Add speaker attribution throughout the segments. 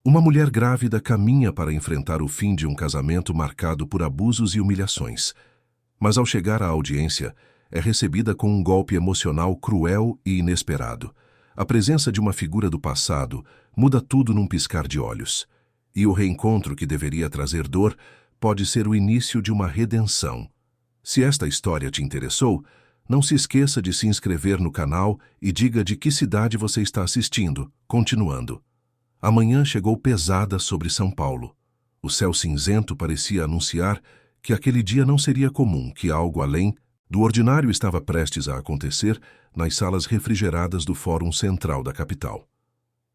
Speaker 1: Uma mulher grávida caminha para enfrentar o fim de um casamento marcado por abusos e humilhações. Mas ao chegar à audiência, é recebida com um golpe emocional cruel e inesperado. A presença de uma figura do passado muda tudo num piscar de olhos. E o reencontro que deveria trazer dor pode ser o início de uma redenção. Se esta história te interessou, não se esqueça de se inscrever no canal e diga de que cidade você está assistindo. Continuando. A manhã chegou pesada sobre São Paulo. O céu cinzento parecia anunciar que aquele dia não seria comum, que algo além do ordinário estava prestes a acontecer nas salas refrigeradas do Fórum Central da capital.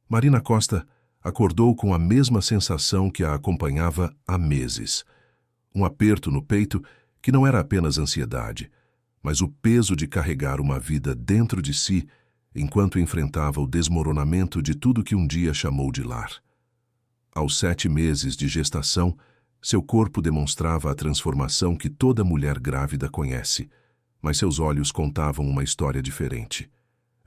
Speaker 1: Marina Costa acordou com a mesma sensação que a acompanhava há meses. Um aperto no peito que não era apenas ansiedade, mas o peso de carregar uma vida dentro de si enquanto enfrentava o desmoronamento de tudo que um dia chamou de lar. Aos 7 meses de gestação, seu corpo demonstrava a transformação que toda mulher grávida conhece, mas seus olhos contavam uma história diferente.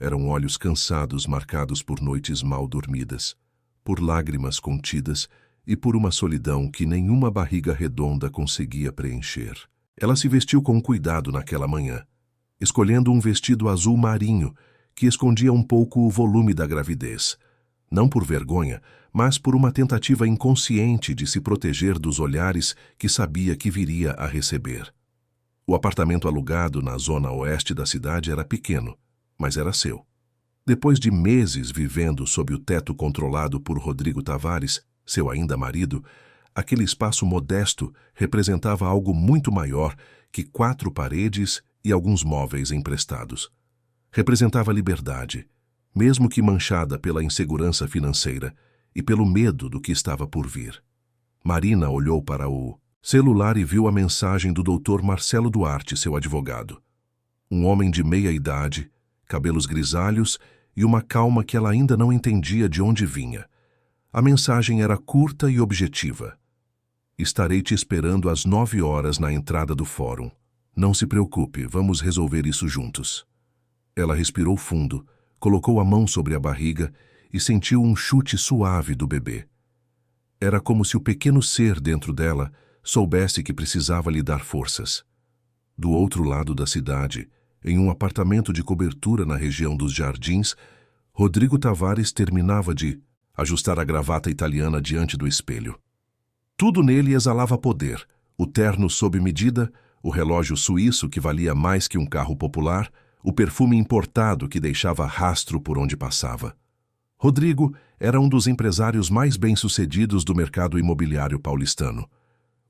Speaker 1: Eram olhos cansados, marcados por noites mal dormidas, por lágrimas contidas e por uma solidão que nenhuma barriga redonda conseguia preencher. Ela se vestiu com cuidado naquela manhã, escolhendo um vestido azul marinho que escondia um pouco o volume da gravidez, não por vergonha, mas por uma tentativa inconsciente de se proteger dos olhares que sabia que viria a receber. O apartamento alugado na zona oeste da cidade era pequeno, mas era seu. Depois de meses vivendo sob o teto controlado por Rodrigo Tavares, seu ainda marido, aquele espaço modesto representava algo muito maior que 4 paredes e alguns móveis emprestados. Representava liberdade, mesmo que manchada pela insegurança financeira e pelo medo do que estava por vir. Marina olhou para o celular e viu a mensagem do Dr. Marcelo Duarte, seu advogado. Um homem de meia idade, cabelos grisalhos e uma calma que ela ainda não entendia de onde vinha. A mensagem era curta e objetiva. Estarei te esperando às 9 horas na entrada do fórum. Não se preocupe, vamos resolver isso juntos. Ela respirou fundo, colocou a mão sobre a barriga e sentiu um chute suave do bebê. Era como se o pequeno ser dentro dela soubesse que precisava lhe dar forças. Do outro lado da cidade, em um apartamento de cobertura na região dos Jardins, Rodrigo Tavares terminava de ajustar a gravata italiana diante do espelho. Tudo nele exalava poder, o terno sob medida, o relógio suíço que valia mais que um carro popular, o perfume importado que deixava rastro por onde passava. Rodrigo era um dos empresários mais bem-sucedidos do mercado imobiliário paulistano.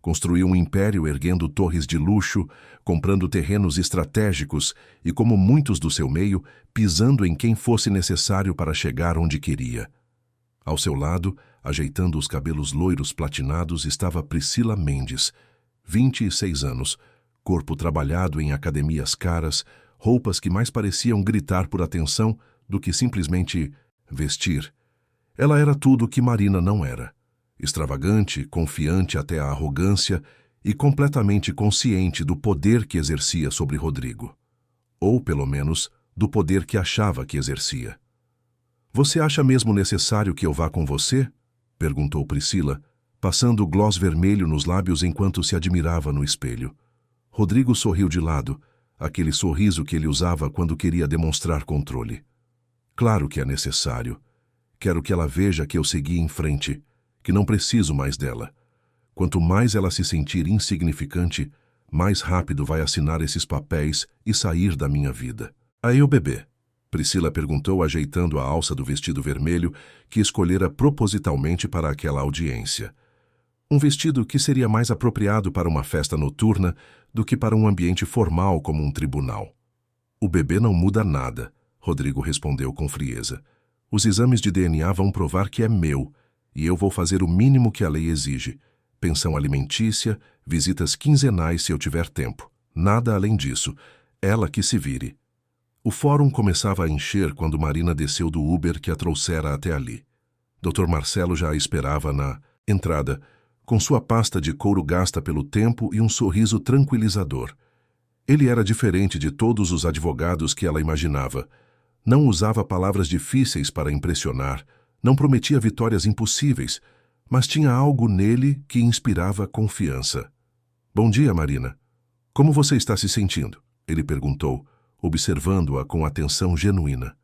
Speaker 1: Construiu um império erguendo torres de luxo, comprando terrenos estratégicos e, como muitos do seu meio, pisando em quem fosse necessário para chegar onde queria. Ao seu lado, ajeitando os cabelos loiros platinados, estava Priscila Mendes, 26 anos, corpo trabalhado em academias caras, roupas que mais pareciam gritar por atenção do que simplesmente vestir. Ela era tudo o que Marina não era. Extravagante, confiante até a arrogância e completamente consciente do poder que exercia sobre Rodrigo. Ou, pelo menos, do poder que achava que exercia. Você acha mesmo necessário que eu vá com você? Perguntou Priscila, passando o gloss vermelho nos lábios enquanto se admirava no espelho. Rodrigo sorriu de lado, aquele sorriso que ele usava quando queria demonstrar controle. Claro que é necessário. Quero que ela veja que eu segui em frente, que não preciso mais dela. Quanto mais ela se sentir insignificante, mais rápido vai assinar esses papéis e sair da minha vida. Aí o bebê? Priscila perguntou, ajeitando a alça do vestido vermelho que escolhera propositalmente para aquela audiência. Um vestido que seria mais apropriado para uma festa noturna do que para um ambiente formal como um tribunal. O bebê não muda nada, Rodrigo respondeu com frieza. Os exames de DNA vão provar que é meu, e eu vou fazer o mínimo que a lei exige. Pensão alimentícia, visitas quinzenais se eu tiver tempo. Nada além disso. Ela que se vire. O fórum começava a encher quando Marina desceu do Uber que a trouxera até ali. Dr. Marcelo já a esperava na entrada, com sua pasta de couro gasta pelo tempo e um sorriso tranquilizador. Ele era diferente de todos os advogados que ela imaginava. Não usava palavras difíceis para impressionar, Não prometia vitórias impossíveis, mas tinha algo nele que inspirava confiança. Bom dia, Marina. Como você está se sentindo? Ele perguntou, observando-a com atenção genuína.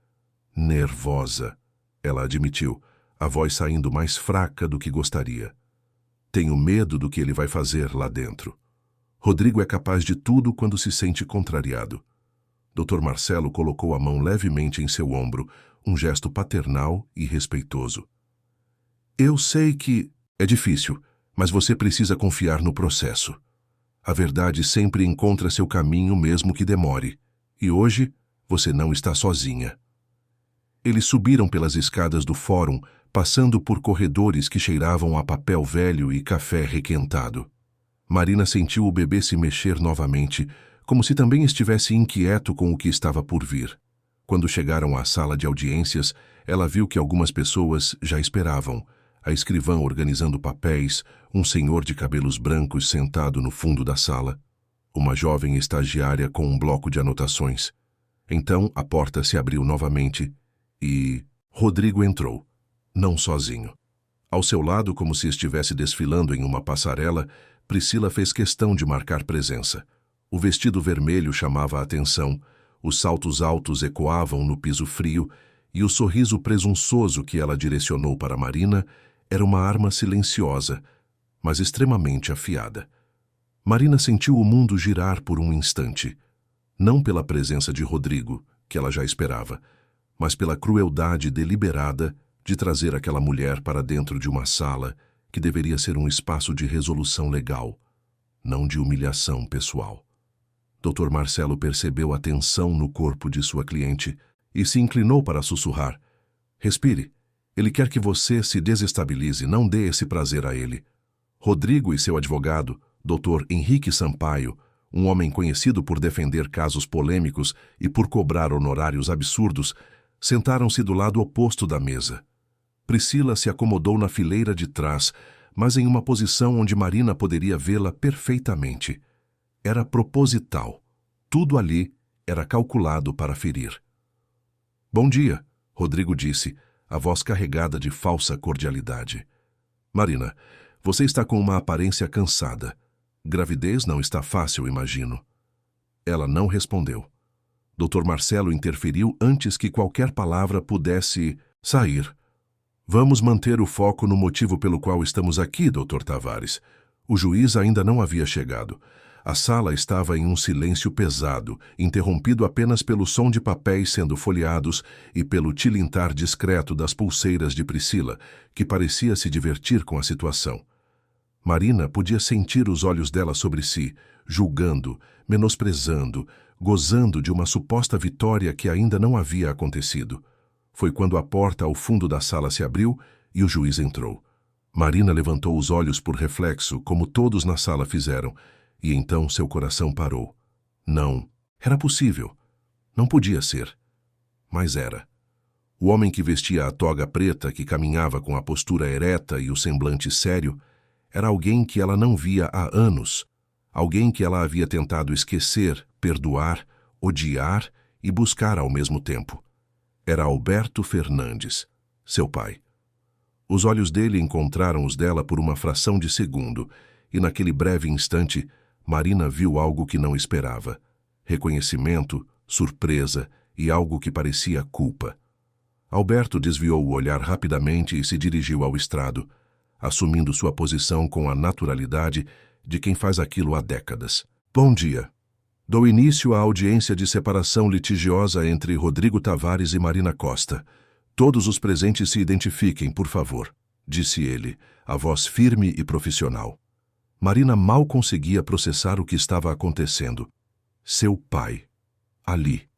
Speaker 1: Nervosa, ela admitiu, a voz saindo mais fraca do que gostaria. Tenho medo do que ele vai fazer lá dentro. Rodrigo é capaz de tudo quando se sente contrariado. Dr. Marcelo colocou a mão levemente em seu ombro, um gesto paternal e respeitoso. Eu sei que é difícil, mas você precisa confiar no processo. A verdade sempre encontra seu caminho mesmo que demore. E hoje, você não está sozinha. Eles subiram pelas escadas do fórum, passando por corredores que cheiravam a papel velho e café requentado. Marina sentiu o bebê se mexer novamente, como se também estivesse inquieto com o que estava por vir. Quando chegaram à sala de audiências, ela viu que algumas pessoas já esperavam. A escrivã organizando papéis, um senhor de cabelos brancos sentado no fundo da sala, uma jovem estagiária com um bloco de anotações. Então a porta se abriu novamente e Rodrigo entrou, não sozinho. Ao seu lado, como se estivesse desfilando em uma passarela, Priscila fez questão de marcar presença. O vestido vermelho chamava a atenção, os saltos altos ecoavam no piso frio e o sorriso presunçoso que ela direcionou para Marina era uma arma silenciosa, mas extremamente afiada. Marina sentiu o mundo girar por um instante, não pela presença de Rodrigo, que ela já esperava, mas pela crueldade deliberada de trazer aquela mulher para dentro de uma sala que deveria ser um espaço de resolução legal, não de humilhação pessoal. Dr. Marcelo percebeu a tensão no corpo de sua cliente e se inclinou para sussurrar. Respire. Ele quer que você se desestabilize, não dê esse prazer a ele. Rodrigo e seu advogado, Dr. Henrique Sampaio, um homem conhecido por defender casos polêmicos e por cobrar honorários absurdos, sentaram-se do lado oposto da mesa. Priscila se acomodou na fileira de trás, mas em uma posição onde Marina poderia vê-la perfeitamente. Era proposital. Tudo ali era calculado para ferir. Bom dia, Rodrigo disse, a voz carregada de falsa cordialidade. Marina, você está com uma aparência cansada. Gravidez não está fácil, imagino. Ela não respondeu. Dr. Marcelo interferiu antes que qualquer palavra pudesse sair. Vamos manter o foco no motivo pelo qual estamos aqui, Dr. Tavares. O juiz ainda não havia chegado. A sala estava em um silêncio pesado, interrompido apenas pelo som de papéis sendo folheados e pelo tilintar discreto das pulseiras de Priscila, que parecia se divertir com a situação. Marina podia sentir os olhos dela sobre si, julgando, menosprezando, gozando de uma suposta vitória que ainda não havia acontecido. Foi quando a porta ao fundo da sala se abriu e o juiz entrou. Marina levantou os olhos por reflexo, como todos na sala fizeram, e então seu coração parou. Não, era possível. Não podia ser. Mas era. O homem que vestia a toga preta, que caminhava com a postura ereta e o semblante sério, era alguém que ela não via há anos, alguém que ela havia tentado esquecer, perdoar, odiar e buscar ao mesmo tempo. Era Alberto Fernandes, seu pai. Os olhos dele encontraram os dela por uma fração de segundo, e naquele breve instante, Marina viu algo que não esperava. Reconhecimento, surpresa e algo que parecia culpa. Alberto desviou o olhar rapidamente e se dirigiu ao estrado, assumindo sua posição com a naturalidade de quem faz aquilo há décadas. Bom dia. Dou início à audiência de separação litigiosa entre Rodrigo Tavares e Marina Costa. Todos os presentes se identifiquem, por favor, disse ele, a voz firme e profissional. Marina mal conseguia processar o que estava acontecendo. Seu pai. Ali.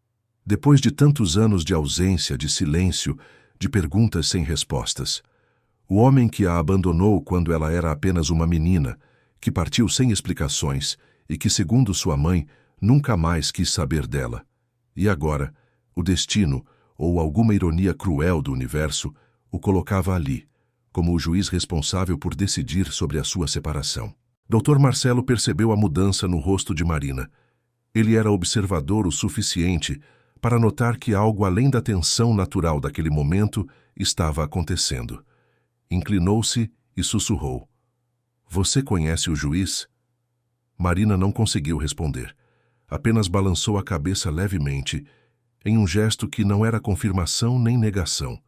Speaker 1: Depois de tantos anos de ausência, de silêncio, de perguntas sem respostas. O homem que a abandonou quando ela era apenas uma menina, que partiu sem explicações e que, segundo sua mãe, nunca mais quis saber dela. E agora, o destino, ou alguma ironia cruel do universo, o colocava ali, como o juiz responsável por decidir sobre a sua separação. Dr. Marcelo percebeu a mudança no rosto de Marina. Ele era observador o suficiente para notar que algo além da tensão natural daquele momento estava acontecendo. Inclinou-se e sussurrou: "Você conhece o juiz?" Marina não conseguiu responder. Apenas balançou a cabeça levemente, em um gesto que não era confirmação nem negação.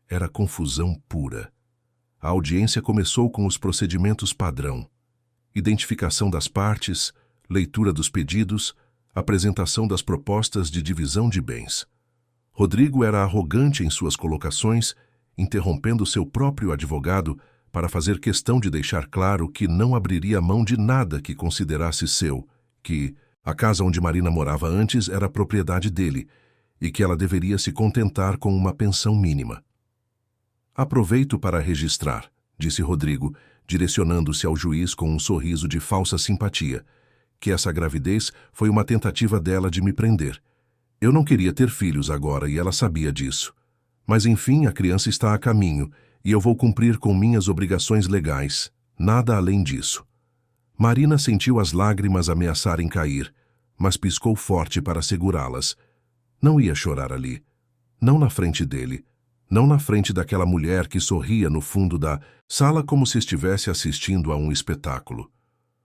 Speaker 1: Era confusão pura. A audiência começou com os procedimentos padrão: identificação das partes, leitura dos pedidos, apresentação das propostas de divisão de bens. Rodrigo era arrogante em suas colocações, interrompendo seu próprio advogado para fazer questão de deixar claro que não abriria mão de nada que considerasse seu, que a casa onde Marina morava antes era propriedade dele e que ela deveria se contentar com uma pensão mínima. "Aproveito para registrar", disse Rodrigo, direcionando-se ao juiz com um sorriso de falsa simpatia, "que essa gravidez foi uma tentativa dela de me prender. Eu não queria ter filhos agora e ela sabia disso. Mas enfim, a criança está a caminho e eu vou cumprir com minhas obrigações legais. Nada além disso." Marina sentiu as lágrimas ameaçarem cair, mas piscou forte para segurá-las. Não ia chorar ali. Não na frente dele. Não na frente daquela mulher que sorria no fundo da sala como se estivesse assistindo a um espetáculo.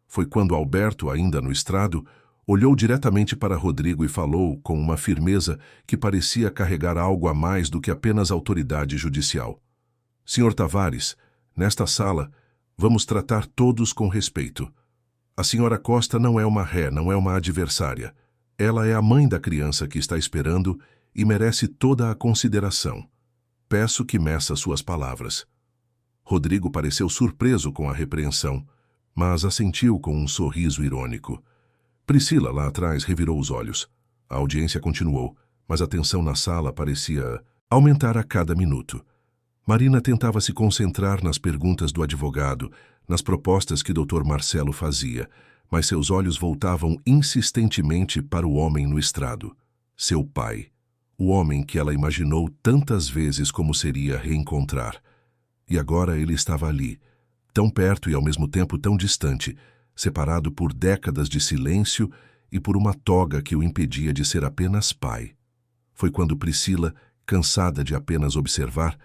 Speaker 1: Foi quando Alberto, ainda no estrado, olhou diretamente para Rodrigo e falou com uma firmeza que parecia carregar algo a mais do que apenas autoridade judicial: "Senhor Tavares, nesta sala, vamos tratar todos com respeito. A senhora Costa não é uma ré, não é uma adversária. Ela é a mãe da criança que está esperando e merece toda a consideração. Peço que meça suas palavras." Rodrigo pareceu surpreso com a repreensão, mas assentiu com um sorriso irônico. Priscila, lá atrás, revirou os olhos. A audiência continuou, mas a tensão na sala parecia aumentar a cada minuto. Marina tentava se concentrar nas perguntas do advogado, nas propostas que Dr. Marcelo fazia, mas seus olhos voltavam insistentemente para o homem no estrado, seu pai, o homem que ela imaginou tantas vezes como seria reencontrar. E agora ele estava ali, tão perto e ao mesmo tempo tão distante, separado por décadas de silêncio e por uma toga que o impedia de ser apenas pai. Foi quando Priscila, cansada de apenas observar,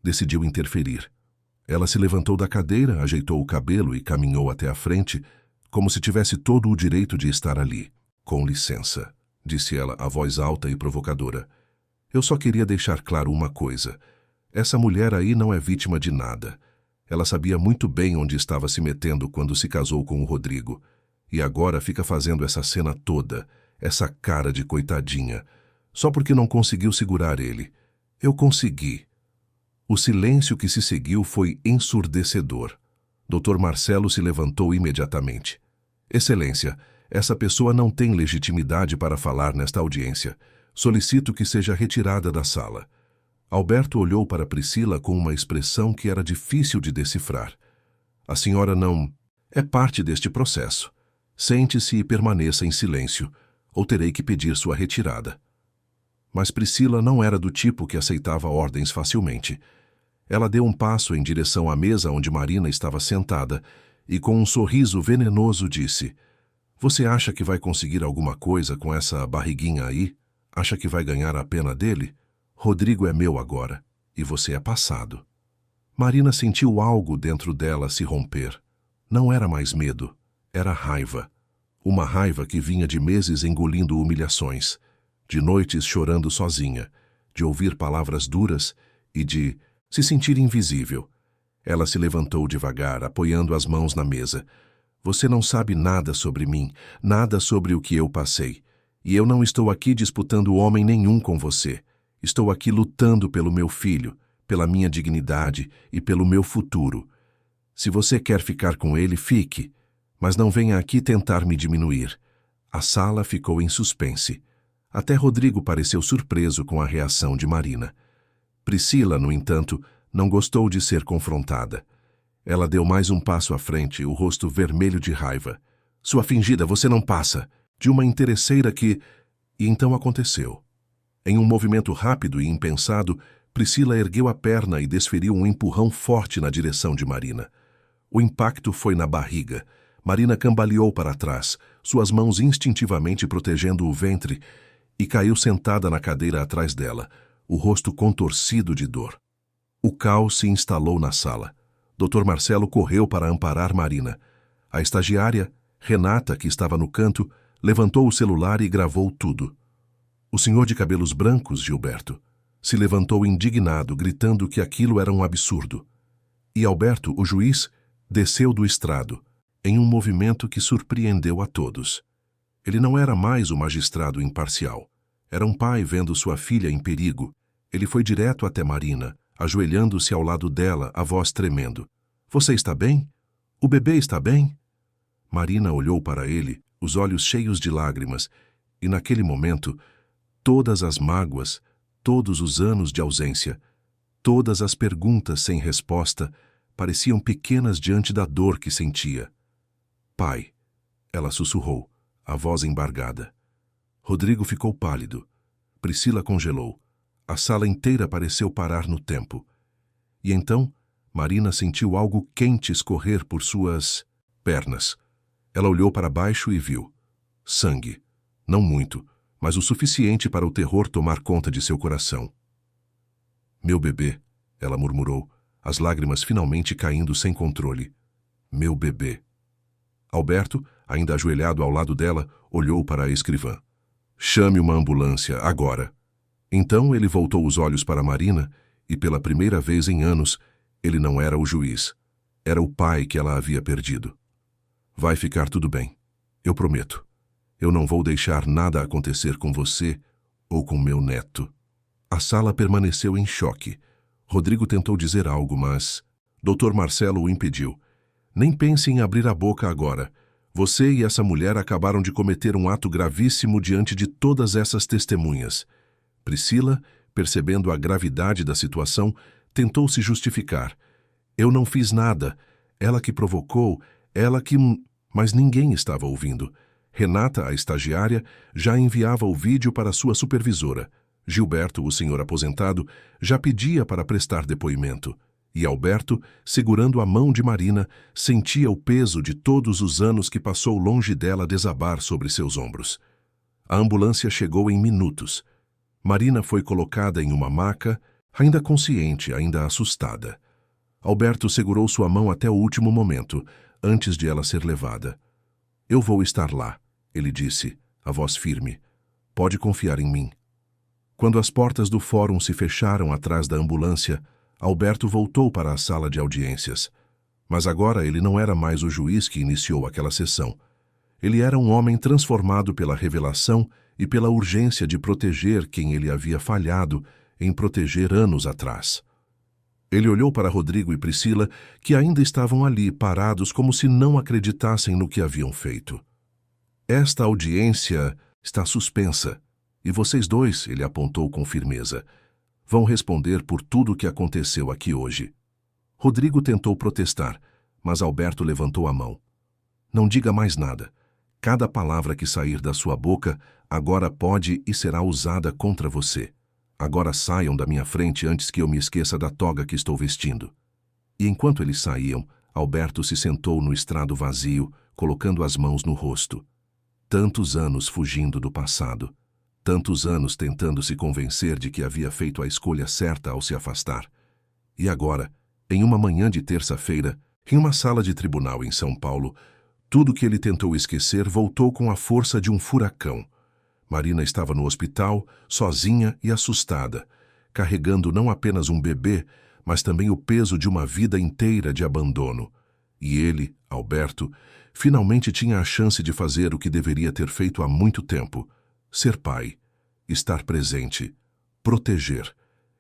Speaker 1: decidiu interferir. Ela se levantou da cadeira, ajeitou o cabelo e caminhou até a frente, como se tivesse todo o direito de estar ali. "Com licença", disse ela, a voz alta e provocadora. "Eu só queria deixar claro uma coisa. Essa mulher aí não é vítima de nada. Ela sabia muito bem onde estava se metendo quando se casou com o Rodrigo. E agora fica fazendo essa cena toda, essa cara de coitadinha, só porque não conseguiu segurar ele. Eu consegui." O silêncio que se seguiu foi ensurdecedor. Dr. Marcelo se levantou imediatamente. "Excelência, essa pessoa não tem legitimidade para falar nesta audiência. Solicito que seja retirada da sala." Alberto olhou para Priscila com uma expressão que era difícil de decifrar. "A senhora não é parte deste processo. Sente-se e permaneça em silêncio, ou terei que pedir sua retirada." Mas Priscila não era do tipo que aceitava ordens facilmente. Ela deu um passo em direção à mesa onde Marina estava sentada e, com um sorriso venenoso, disse: "Você acha que vai conseguir alguma coisa com essa barriguinha aí? Acha que vai ganhar a pena dele? Rodrigo é meu agora, e você é passado." Marina sentiu algo dentro dela se romper. Não era mais medo, era raiva. Uma raiva que vinha de meses engolindo humilhações, de noites chorando sozinha, de ouvir palavras duras e de se sentir invisível. Ela se levantou devagar, apoiando as mãos na mesa. "Você não sabe nada sobre mim, nada sobre o que eu passei. E eu não estou aqui disputando homem nenhum com você. Estou aqui lutando pelo meu filho, pela minha dignidade e pelo meu futuro. Se você quer ficar com ele, fique, mas não venha aqui tentar me diminuir." A sala ficou em suspense. Até Rodrigo pareceu surpreso com a reação de Marina. Priscila, no entanto, não gostou de ser confrontada. Ela deu mais um passo à frente, o rosto vermelho de raiva. "Sua fingida, você não passa de uma interesseira que..." E então aconteceu. Em um movimento rápido e impensado, Priscila ergueu a perna e desferiu um empurrão forte na direção de Marina. O impacto foi na barriga. Marina cambaleou para trás, suas mãos instintivamente protegendo o ventre, e caiu sentada na cadeira atrás dela, o rosto contorcido de dor. O caos se instalou na sala. Dr. Marcelo correu para amparar Marina. A estagiária, Renata, que estava no canto, levantou o celular e gravou tudo. O senhor de cabelos brancos, Gilberto, se levantou indignado, gritando que aquilo era um absurdo. E Alberto, o juiz, desceu do estrado, em um movimento que surpreendeu a todos. Ele não era mais o magistrado imparcial. Era um pai vendo sua filha em perigo. Ele foi direto até Marina, ajoelhando-se ao lado dela, a voz tremendo. Você está bem? O bebê está bem? Marina olhou para ele, os olhos cheios de lágrimas, e naquele momento, todas as mágoas, todos os anos de ausência, todas as perguntas sem resposta, pareciam pequenas diante da dor que sentia. Pai, ela sussurrou, a voz embargada. Rodrigo ficou pálido. Priscila congelou. A sala inteira pareceu parar no tempo. E então, Marina sentiu algo quente escorrer por suas pernas. Ela olhou para baixo e viu. Sangue. Não muito, mas o suficiente para o terror tomar conta de seu coração. Meu bebê, ela murmurou, as lágrimas finalmente caindo sem controle. Meu bebê. Alberto, ainda ajoelhado ao lado dela, olhou para a escrivã. Chame uma ambulância, agora. Então ele voltou os olhos para Marina e, pela primeira vez em anos, ele não era o juiz. Era o pai que ela havia perdido. Vai ficar tudo bem. Eu prometo. Eu não vou deixar nada acontecer com você ou com meu neto. A sala permaneceu em choque. Rodrigo tentou dizer algo, mas Dr. Marcelo o impediu. Nem pense em abrir a boca agora. Você e essa mulher acabaram de cometer um ato gravíssimo diante de todas essas testemunhas. Priscila, percebendo a gravidade da situação, tentou se justificar. Eu não fiz nada. Ela que provocou, ela que... Mas ninguém estava ouvindo. Renata, a estagiária, já enviava o vídeo para sua supervisora. Gilberto, o senhor aposentado, já pedia para prestar depoimento. E Alberto, segurando a mão de Marina, sentia o peso de todos os anos que passou longe dela desabar sobre seus ombros. A ambulância chegou em minutos. Marina foi colocada em uma maca, ainda consciente, ainda assustada. Alberto segurou sua mão até o último momento, antes de ela ser levada. Eu vou estar lá, ele disse, a voz firme. Pode confiar em mim. Quando as portas do fórum se fecharam atrás da ambulância, Alberto voltou para a sala de audiências. Mas agora ele não era mais o juiz que iniciou aquela sessão. Ele era um homem transformado pela revelação e pela urgência de proteger quem ele havia falhado em proteger anos atrás. Ele olhou para Rodrigo e Priscila, que ainda estavam ali, parados como se não acreditassem no que haviam feito. Esta audiência está suspensa, e vocês dois, ele apontou com firmeza, vão responder por tudo o que aconteceu aqui hoje. Rodrigo tentou protestar, mas Alberto levantou a mão. Não diga mais nada. Cada palavra que sair da sua boca agora pode e será usada contra você. Agora saiam da minha frente antes que eu me esqueça da toga que estou vestindo. E enquanto eles saíam, Alberto se sentou no estrado vazio, colocando as mãos no rosto. Tantos anos fugindo do passado. Tantos anos tentando se convencer de que havia feito a escolha certa ao se afastar. E agora, em uma manhã de terça-feira, em uma sala de tribunal em São Paulo, tudo que ele tentou esquecer voltou com a força de um furacão. Marina estava no hospital, sozinha e assustada, carregando não apenas um bebê, mas também o peso de uma vida inteira de abandono. E ele, Alberto, finalmente tinha a chance de fazer o que deveria ter feito há muito tempo. Ser pai, estar presente, proteger.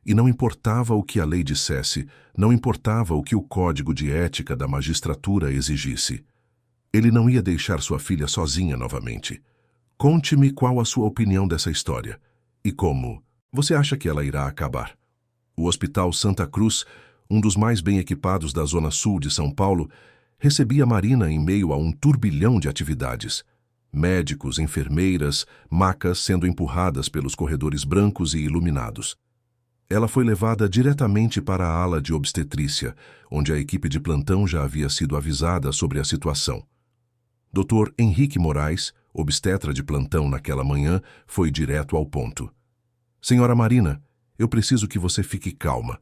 Speaker 1: E não importava o que a lei dissesse, não importava o que o código de ética da magistratura exigisse. Ele não ia deixar sua filha sozinha novamente. Conte-me qual a sua opinião dessa história. E como você acha que ela irá acabar? O Hospital Santa Cruz, um dos mais bem equipados da Zona Sul de São Paulo, recebia Marina em meio a um turbilhão de atividades. Médicos, enfermeiras, macas sendo empurradas pelos corredores brancos e iluminados. Ela foi levada diretamente para a ala de obstetrícia, onde a equipe de plantão já havia sido avisada sobre a situação. Dr. Henrique Moraes, obstetra de plantão naquela manhã, foi direto ao ponto. Senhora Marina, eu preciso que você fique calma.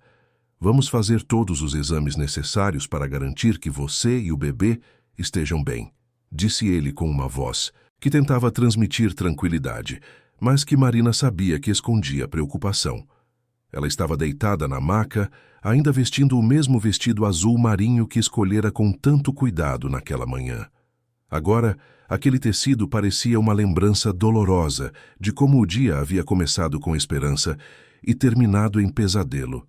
Speaker 1: Vamos fazer todos os exames necessários para garantir que você e o bebê estejam bem, disse ele com uma voz que tentava transmitir tranquilidade, mas que Marina sabia que escondia preocupação. Ela estava deitada na maca, ainda vestindo o mesmo vestido azul marinho que escolhera com tanto cuidado naquela manhã. Agora, aquele tecido parecia uma lembrança dolorosa de como o dia havia começado com esperança e terminado em pesadelo.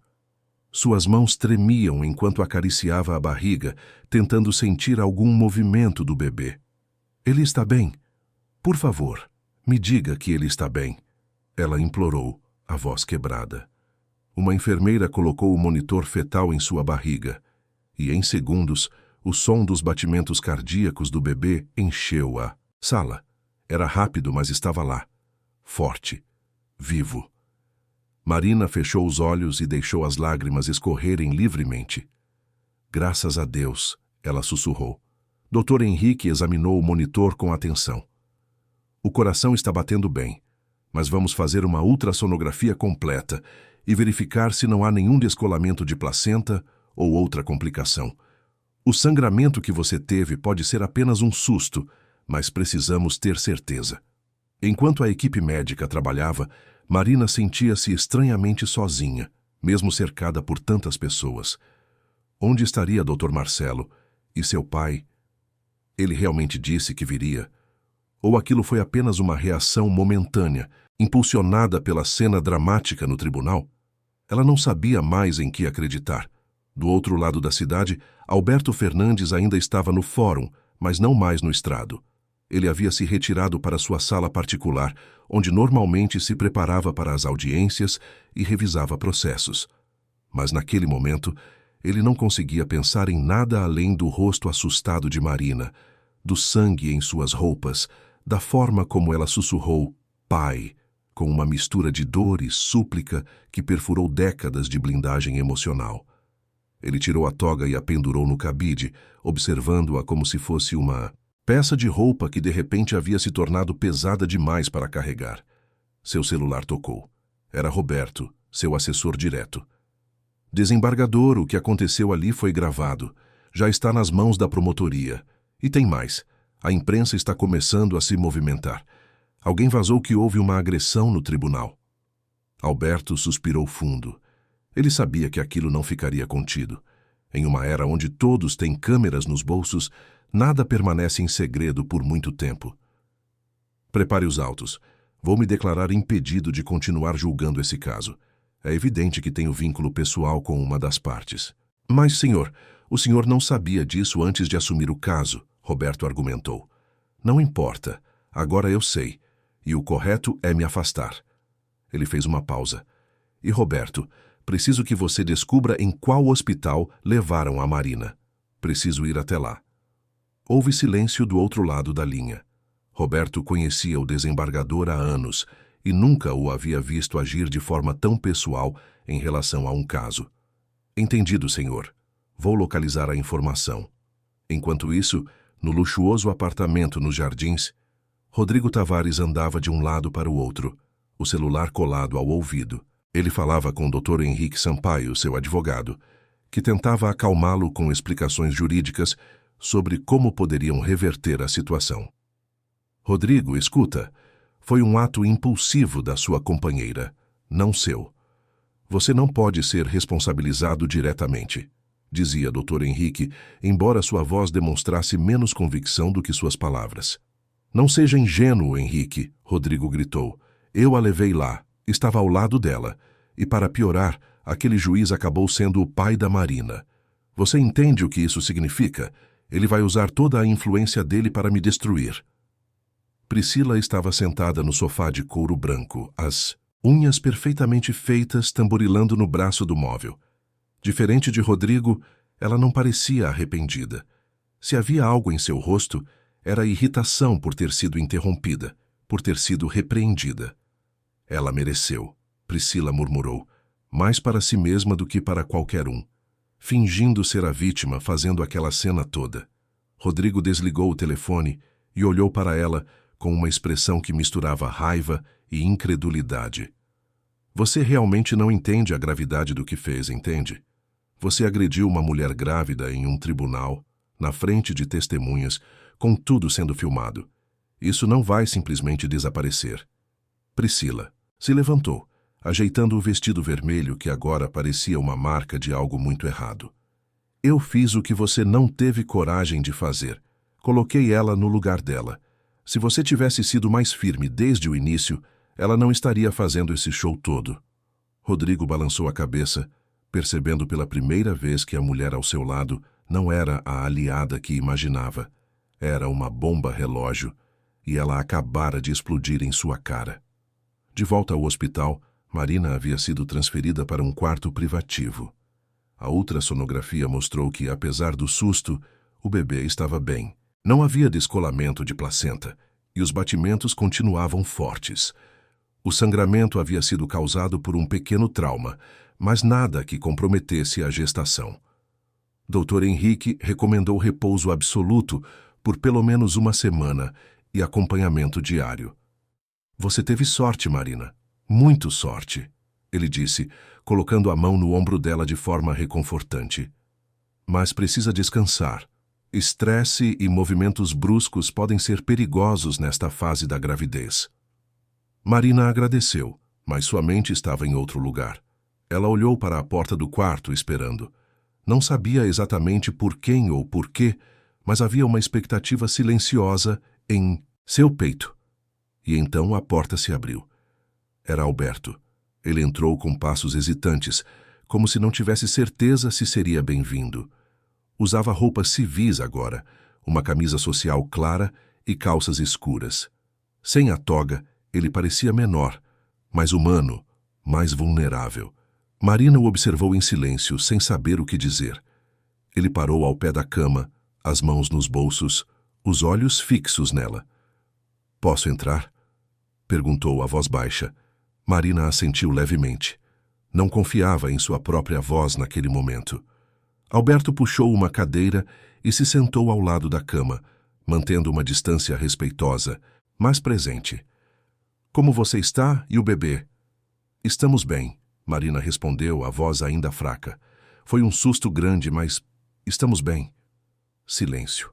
Speaker 1: Suas mãos tremiam enquanto acariciava a barriga, tentando sentir algum movimento do bebê. Ele está bem? Por favor, me diga que ele está bem. Ela implorou, a voz quebrada. Uma enfermeira colocou o monitor fetal em sua barriga, e em segundos, o som dos batimentos cardíacos do bebê encheu a sala. Era rápido, mas estava lá, forte, vivo. Marina fechou os olhos e deixou as lágrimas escorrerem livremente. Graças a Deus, ela sussurrou. Dr. Henrique examinou o monitor com atenção. O coração está batendo bem, mas vamos fazer uma ultrassonografia completa e verificar se não há nenhum descolamento de placenta ou outra complicação. O sangramento que você teve pode ser apenas um susto, mas precisamos ter certeza. Enquanto a equipe médica trabalhava, Marina sentia-se estranhamente sozinha, mesmo cercada por tantas pessoas. Onde estaria Dr. Marcelo? E seu pai? Ele realmente disse que viria? Ou aquilo foi apenas uma reação momentânea, impulsionada pela cena dramática no tribunal? Ela não sabia mais em que acreditar. Do outro lado da cidade, Alberto Fernandes ainda estava no fórum, mas não mais no estrado. Ele havia se retirado para sua sala particular, onde normalmente se preparava para as audiências e revisava processos. Mas naquele momento, ele não conseguia pensar em nada além do rosto assustado de Marina, do sangue em suas roupas, da forma como ela sussurrou "Pai", com uma mistura de dor e súplica que perfurou décadas de blindagem emocional. Ele tirou a toga e a pendurou no cabide, observando-a como se fosse uma peça de roupa que de repente havia se tornado pesada demais para carregar. Seu celular tocou. Era Roberto, seu assessor direto. Desembargador, o que aconteceu ali foi gravado. Já está nas mãos da promotoria. E tem mais. A imprensa está começando a se movimentar. Alguém vazou que houve uma agressão no tribunal. Alberto suspirou fundo. Ele sabia que aquilo não ficaria contido. Em uma era onde todos têm câmeras nos bolsos, nada permanece em segredo por muito tempo. Prepare os autos. Vou me declarar impedido de continuar julgando esse caso. É evidente que tenho vínculo pessoal com uma das partes. Mas, senhor, o senhor não sabia disso antes de assumir o caso, Roberto argumentou. Não importa. Agora eu sei. E o correto é me afastar. Ele fez uma pausa. E, Roberto, preciso que você descubra em qual hospital levaram a Marina. Preciso ir até lá. Houve silêncio do outro lado da linha. Roberto conhecia o desembargador há anos e nunca o havia visto agir de forma tão pessoal em relação a um caso. Entendido, senhor. Vou localizar a informação. Enquanto isso, no luxuoso apartamento nos Jardins, Rodrigo Tavares andava de um lado para o outro, o celular colado ao ouvido. Ele falava com o Dr. Henrique Sampaio, seu advogado, que tentava acalmá-lo com explicações jurídicas sobre como poderiam reverter a situação. Rodrigo, escuta, foi um ato impulsivo da sua companheira, não seu. Você não pode ser responsabilizado diretamente, dizia Dr. Henrique, embora sua voz demonstrasse menos convicção do que suas palavras. Não seja ingênuo, Henrique, Rodrigo gritou. Eu a levei lá, estava ao lado dela, e para piorar, aquele juiz acabou sendo o pai da Marina. Você entende o que isso significa? Ele vai usar toda a influência dele para me destruir. Priscila estava sentada no sofá de couro branco, as unhas perfeitamente feitas tamborilando no braço do móvel. Diferente de Rodrigo, ela não parecia arrependida. Se havia algo em seu rosto, era irritação por ter sido interrompida, por ter sido repreendida. Ela mereceu, Priscila murmurou, mais para si mesma do que para qualquer um, fingindo ser a vítima fazendo aquela cena toda. Rodrigo desligou o telefone e olhou para ela com uma expressão que misturava raiva e incredulidade. Você realmente não entende a gravidade do que fez, entende? Você agrediu uma mulher grávida em um tribunal, na frente de testemunhas, com tudo sendo filmado. Isso não vai simplesmente desaparecer. Priscila se levantou, ajeitando o vestido vermelho que agora parecia uma marca de algo muito errado. Eu fiz o que você não teve coragem de fazer. Coloquei ela no lugar dela. Se você tivesse sido mais firme desde o início, ela não estaria fazendo esse show todo. Rodrigo balançou a cabeça, percebendo pela primeira vez que a mulher ao seu lado não era a aliada que imaginava. Era uma bomba relógio, e ela acabara de explodir em sua cara. De volta ao hospital, Marina havia sido transferida para um quarto privativo. A ultrassonografia mostrou que, apesar do susto, o bebê estava bem. Não havia descolamento de placenta, e os batimentos continuavam fortes. O sangramento havia sido causado por um pequeno trauma, mas nada que comprometesse a gestação. Dr. Henrique recomendou repouso absoluto por pelo menos uma semana e acompanhamento diário. Você teve sorte, Marina. Muito sorte, ele disse, colocando a mão no ombro dela de forma reconfortante. Mas precisa descansar. Estresse e movimentos bruscos podem ser perigosos nesta fase da gravidez. Marina agradeceu, mas sua mente estava em outro lugar. Ela olhou para a porta do quarto, esperando. Não sabia exatamente por quem ou por quê, mas havia uma expectativa silenciosa em seu peito. E então a porta se abriu. Era Alberto. Ele entrou com passos hesitantes, como se não tivesse certeza se seria bem-vindo. Usava roupas civis agora, uma camisa social clara e calças escuras. Sem a toga, ele parecia menor, mais humano, mais vulnerável. Marina o observou em silêncio, sem saber o que dizer. Ele parou ao pé da cama, as mãos nos bolsos, os olhos fixos nela. "Posso entrar?" perguntou a voz baixa. Marina assentiu levemente. Não confiava em sua própria voz naquele momento. Alberto puxou uma cadeira e se sentou ao lado da cama, mantendo uma distância respeitosa, mas presente. "Como você está e o bebê?" "Estamos bem", Marina respondeu, a voz ainda fraca. "Foi um susto grande, mas estamos bem." Silêncio.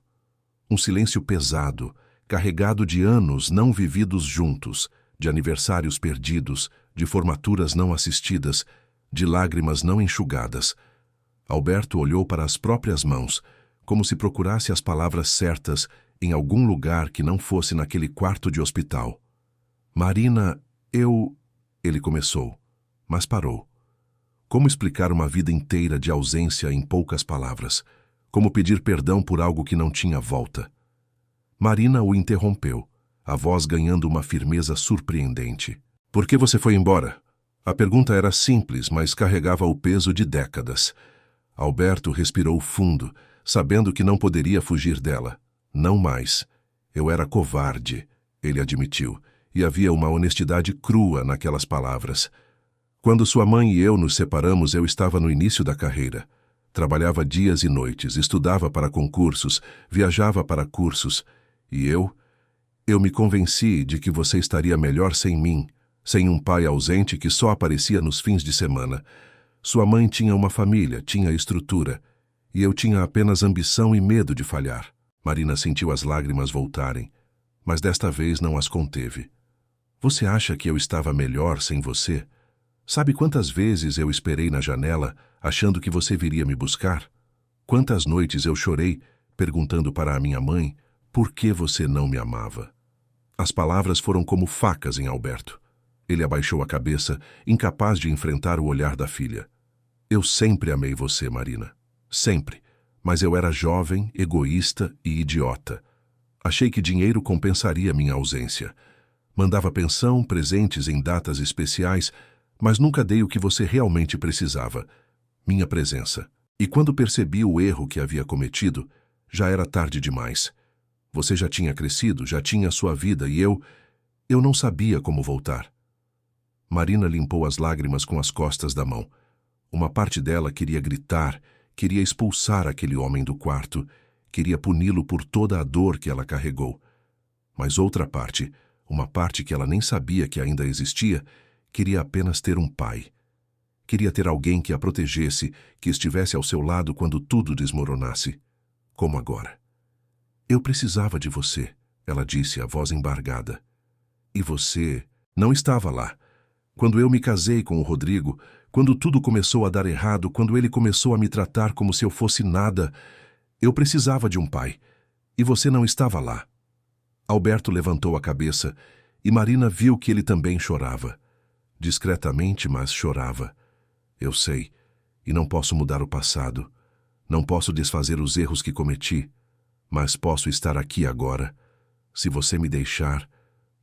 Speaker 1: Um silêncio pesado, carregado de anos não vividos juntos, de aniversários perdidos, de formaturas não assistidas, de lágrimas não enxugadas. Alberto olhou para as próprias mãos, como se procurasse as palavras certas em algum lugar que não fosse naquele quarto de hospital. "Marina, ele começou, mas parou. Como explicar uma vida inteira de ausência em poucas palavras? Como pedir perdão por algo que não tinha volta? Marina o interrompeu, a voz ganhando uma firmeza surpreendente. "Por que você foi embora?" A pergunta era simples, mas carregava o peso de décadas. Alberto respirou fundo, sabendo que não poderia fugir dela. "Não mais. Eu era covarde", ele admitiu, e havia uma honestidade crua naquelas palavras. "Quando sua mãe e eu nos separamos, eu estava no início da carreira. Trabalhava dias e noites, estudava para concursos, viajava para cursos. E eu me convenci de que você estaria melhor sem mim, sem um pai ausente que só aparecia nos fins de semana. Sua mãe tinha uma família, tinha estrutura, e eu tinha apenas ambição e medo de falhar." Marina sentiu as lágrimas voltarem, mas desta vez não as conteve. "Você acha que eu estava melhor sem você? Sabe quantas vezes eu esperei na janela, achando que você viria me buscar? Quantas noites eu chorei, perguntando para a minha mãe por que você não me amava?" As palavras foram como facas em Alberto. Ele abaixou a cabeça, incapaz de enfrentar o olhar da filha. "Eu sempre amei você, Marina. Sempre. Mas eu era jovem, egoísta e idiota. Achei que dinheiro compensaria minha ausência. Mandava pensão, presentes em datas especiais, mas nunca dei o que você realmente precisava, minha presença. E quando percebi o erro que havia cometido, já era tarde demais. Você já tinha crescido, já tinha sua vida e eu não sabia como voltar." Marina limpou as lágrimas com as costas da mão. Uma parte dela queria gritar, queria expulsar aquele homem do quarto, queria puni-lo por toda a dor que ela carregou. Mas outra parte, uma parte que ela nem sabia que ainda existia, queria apenas ter um pai. Queria ter alguém que a protegesse, que estivesse ao seu lado quando tudo desmoronasse. Como agora. Eu precisava de você, ela disse, a voz embargada. E você não estava lá. Quando eu me casei com o Rodrigo, quando tudo começou a dar errado, quando ele começou a me tratar como se eu fosse nada, eu precisava de um pai. E você não estava lá. Alberto levantou a cabeça e Marina viu que ele também chorava. Discretamente, mas chorava. Eu sei, e não posso mudar o passado. Não posso desfazer os erros que cometi, mas posso estar aqui agora. Se você me deixar,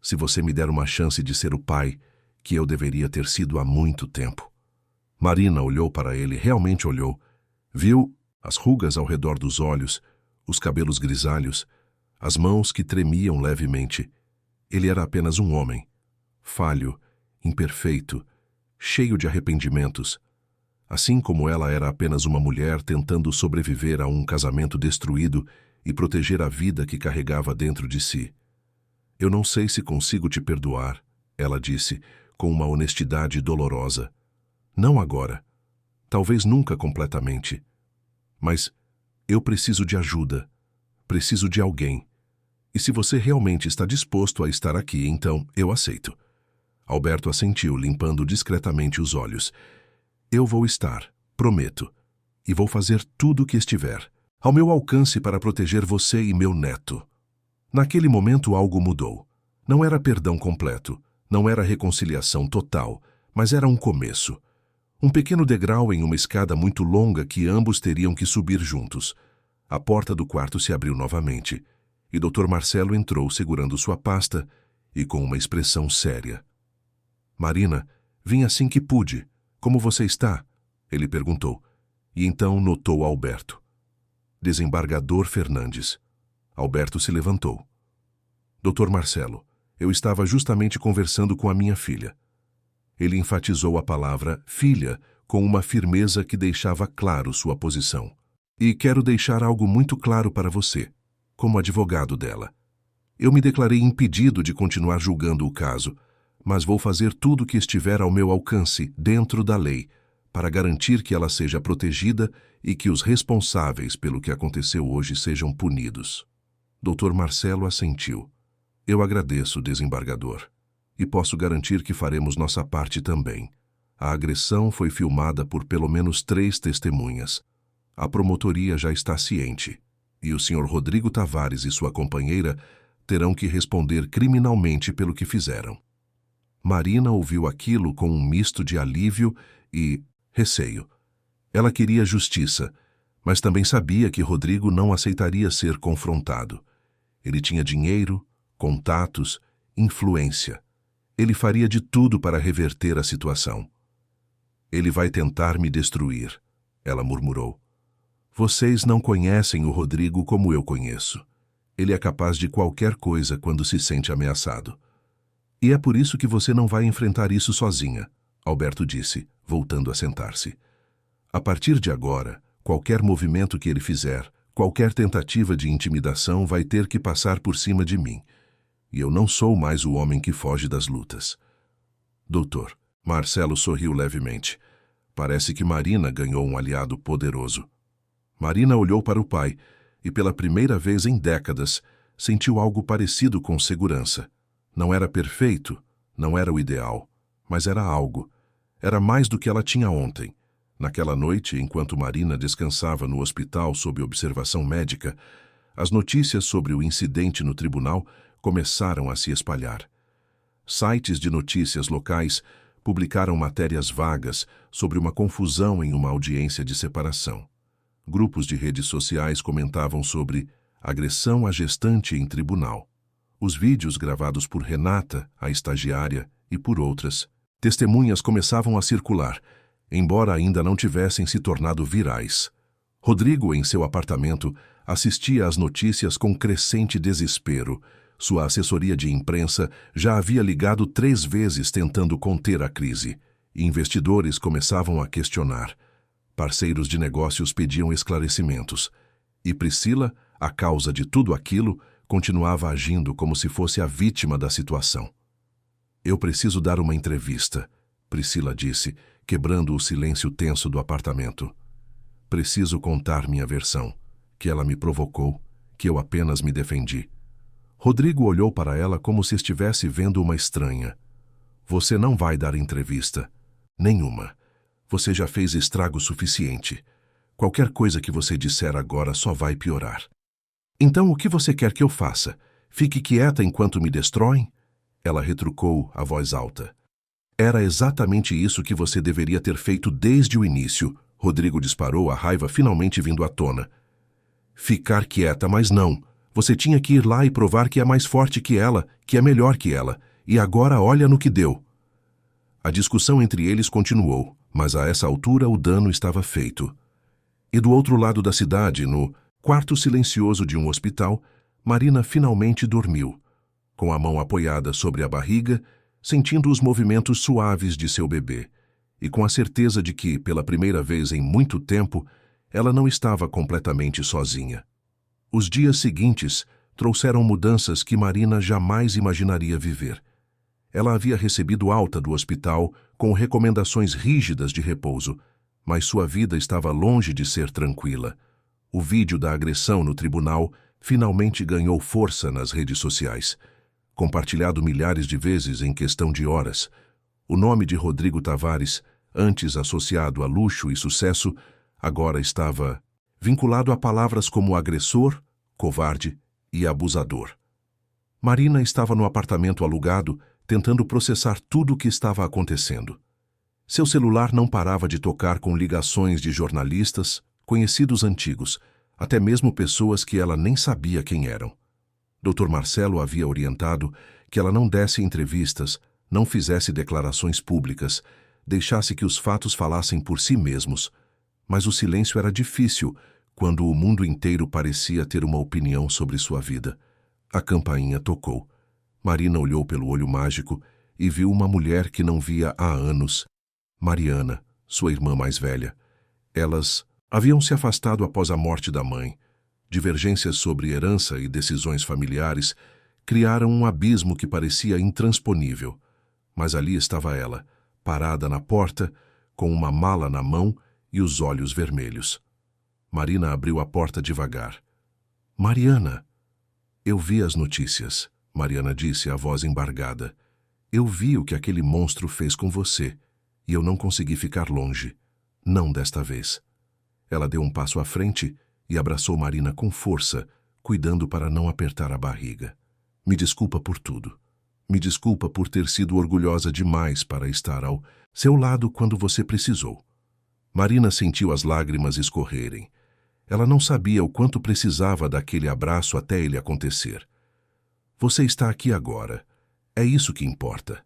Speaker 1: se você me der uma chance de ser o pai que eu deveria ter sido há muito tempo. Marina olhou para ele, realmente olhou. Viu as rugas ao redor dos olhos, os cabelos grisalhos, as mãos que tremiam levemente. Ele era apenas um homem, falho, imperfeito, cheio de arrependimentos. Assim como ela era apenas uma mulher tentando sobreviver a um casamento destruído e proteger a vida que carregava dentro de si. Eu não sei se consigo te perdoar, ela disse, com uma honestidade dolorosa. Não agora. Talvez nunca completamente. Mas eu preciso de ajuda. Preciso de alguém. E se você realmente está disposto a estar aqui, então eu aceito. Alberto assentiu, limpando discretamente os olhos. Eu vou estar, prometo, e vou fazer tudo o que estiver ao meu alcance para proteger você e meu neto. Naquele momento algo mudou. Não era perdão completo, não era reconciliação total, mas era um começo. Um pequeno degrau em uma escada muito longa que ambos teriam que subir juntos. A porta do quarto se abriu novamente, e Dr. Marcelo entrou segurando sua pasta e com uma expressão séria. Marina, vim assim que pude. Como você está? Ele perguntou, e então notou Alberto. Desembargador Fernandes. Alberto se levantou. Dr. Marcelo, eu estava justamente conversando com a minha filha. Ele enfatizou a palavra filha com uma firmeza que deixava claro sua posição. E quero deixar algo muito claro para você, como advogado dela. Eu me declarei impedido de continuar julgando o caso, mas vou fazer tudo o que estiver ao meu alcance, dentro da lei, para garantir que ela seja protegida e que os responsáveis pelo que aconteceu hoje sejam punidos. Dr. Marcelo assentiu. Eu agradeço, desembargador, e posso garantir que faremos nossa parte também. A agressão foi filmada por pelo menos 3 testemunhas. A promotoria já está ciente, e o Sr. Rodrigo Tavares e sua companheira terão que responder criminalmente pelo que fizeram. Marina ouviu aquilo com um misto de alívio e receio. Ela queria justiça, mas também sabia que Rodrigo não aceitaria ser confrontado. Ele tinha dinheiro, contatos, influência. Ele faria de tudo para reverter a situação. Ele vai tentar me destruir, ela murmurou. Vocês não conhecem o Rodrigo como eu conheço. Ele é capaz de qualquer coisa quando se sente ameaçado. E é por isso que você não vai enfrentar isso sozinha, Alberto disse, voltando a sentar-se. A partir de agora, qualquer movimento que ele fizer, qualquer tentativa de intimidação vai ter que passar por cima de mim. E eu não sou mais o homem que foge das lutas. Doutor, Marcelo sorriu levemente. Parece que Marina ganhou um aliado poderoso. Marina olhou para o pai e, pela primeira vez em décadas, sentiu algo parecido com segurança. Não era perfeito, não era o ideal, mas era algo. Era mais do que ela tinha ontem. Naquela noite, enquanto Marina descansava no hospital sob observação médica, as notícias sobre o incidente no tribunal começaram a se espalhar. Sites de notícias locais publicaram matérias vagas sobre uma confusão em uma audiência de separação. Grupos de redes sociais comentavam sobre agressão à gestante em tribunal. Os vídeos gravados por Renata, a estagiária, e por outras testemunhas começavam a circular, embora ainda não tivessem se tornado virais. Rodrigo, em seu apartamento, assistia às notícias com crescente desespero. Sua assessoria de imprensa já havia ligado 3 vezes tentando conter a crise. Investidores começavam a questionar. Parceiros de negócios pediam esclarecimentos. E Priscila, a causa de tudo aquilo, continuava agindo como se fosse a vítima da situação. Eu preciso dar uma entrevista, Priscila disse, quebrando o silêncio tenso do apartamento. Preciso contar minha versão, que ela me provocou, que eu apenas me defendi. Rodrigo olhou para ela como se estivesse vendo uma estranha. Você não vai dar entrevista. Nenhuma. Você já fez estrago suficiente. Qualquer coisa que você disser agora só vai piorar. Então o que você quer que eu faça? Fique quieta enquanto me destroem? Ela retrucou, a voz alta. Era exatamente isso que você deveria ter feito desde o início. Rodrigo disparou, a raiva finalmente vindo à tona. Ficar quieta, mas não. Você tinha que ir lá e provar que é mais forte que ela, que é melhor que ela. E agora olha no que deu. A discussão entre eles continuou, mas a essa altura o dano estava feito. E do outro lado da cidade, no quarto silencioso de um hospital, Marina finalmente dormiu, com a mão apoiada sobre a barriga, sentindo os movimentos suaves de seu bebê, e com a certeza de que, pela primeira vez em muito tempo, ela não estava completamente sozinha. Os dias seguintes trouxeram mudanças que Marina jamais imaginaria viver. Ela havia recebido alta do hospital com recomendações rígidas de repouso, mas sua vida estava longe de ser tranquila. O vídeo da agressão no tribunal finalmente ganhou força nas redes sociais. Compartilhado milhares de vezes em questão de horas, o nome de Rodrigo Tavares, antes associado a luxo e sucesso, agora estava vinculado a palavras como agressor, covarde e abusador. Marina estava no apartamento alugado, tentando processar tudo o que estava acontecendo. Seu celular não parava de tocar com ligações de jornalistas, conhecidos antigos, até mesmo pessoas que ela nem sabia quem eram. Dr. Marcelo havia orientado que ela não desse entrevistas, não fizesse declarações públicas, deixasse que os fatos falassem por si mesmos. Mas o silêncio era difícil quando o mundo inteiro parecia ter uma opinião sobre sua vida. A campainha tocou. Marina olhou pelo olho mágico e viu uma mulher que não via há anos. Mariana, sua irmã mais velha. Elas haviam se afastado após a morte da mãe. Divergências sobre herança e decisões familiares criaram um abismo que parecia intransponível. Mas ali estava ela, parada na porta, com uma mala na mão e os olhos vermelhos. Marina abriu a porta devagar. Mariana! Eu vi as notícias, Mariana disse, a voz embargada. Eu vi o que aquele monstro fez com você, e eu não consegui ficar longe. Não desta vez. Ela deu um passo à frente e abraçou Marina com força, cuidando para não apertar a barriga. Me desculpa por tudo. Me desculpa por ter sido orgulhosa demais para estar ao seu lado quando você precisou. Marina sentiu as lágrimas escorrerem. Ela não sabia o quanto precisava daquele abraço até ele acontecer. Você está aqui agora. É isso que importa.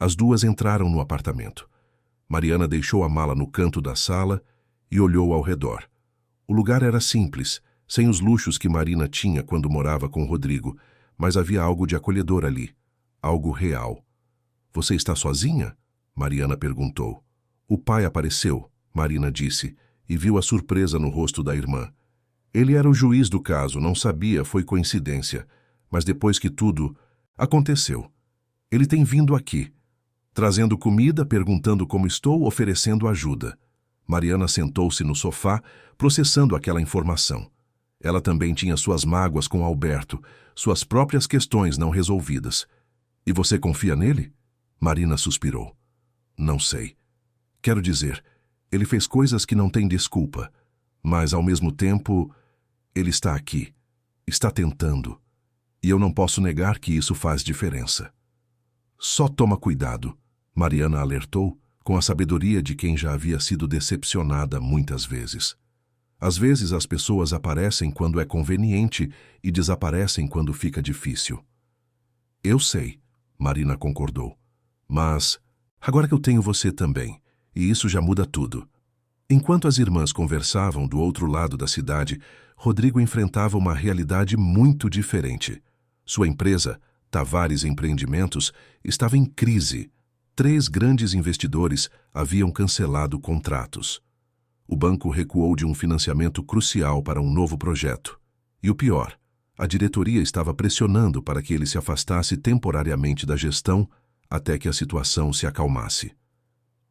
Speaker 1: As duas entraram no apartamento. Mariana deixou a mala no canto da sala e olhou ao redor. O lugar era simples, sem os luxos que Marina tinha quando morava com Rodrigo, mas havia algo de acolhedor ali, algo real. Você está sozinha? Mariana perguntou. O pai apareceu, Marina disse, e viu a surpresa no rosto da irmã. Ele era o juiz do caso, não sabia, foi coincidência, mas depois que tudo aconteceu. Ele tem vindo aqui, trazendo comida, perguntando como estou, oferecendo ajuda. Mariana sentou-se no sofá, processando aquela informação. Ela também tinha suas mágoas com Alberto, suas próprias questões não resolvidas. E você confia nele? Marina suspirou. Não sei. Quero dizer, ele fez coisas que não têm desculpa, mas ao mesmo tempo, ele está aqui, está tentando, e eu não posso negar que isso faz diferença. Só toma cuidado, Mariana alertou, com a sabedoria de quem já havia sido decepcionada muitas vezes. Às vezes as pessoas aparecem quando é conveniente e desaparecem quando fica difícil. Eu sei, Marina concordou, mas agora que eu tenho você também, e isso já muda tudo. Enquanto as irmãs conversavam do outro lado da cidade, Rodrigo enfrentava uma realidade muito diferente. Sua empresa, Tavares Empreendimentos, estava em crise. 3 grandes investidores haviam cancelado contratos. O banco recuou de um financiamento crucial para um novo projeto. E o pior, a diretoria estava pressionando para que ele se afastasse temporariamente da gestão até que a situação se acalmasse.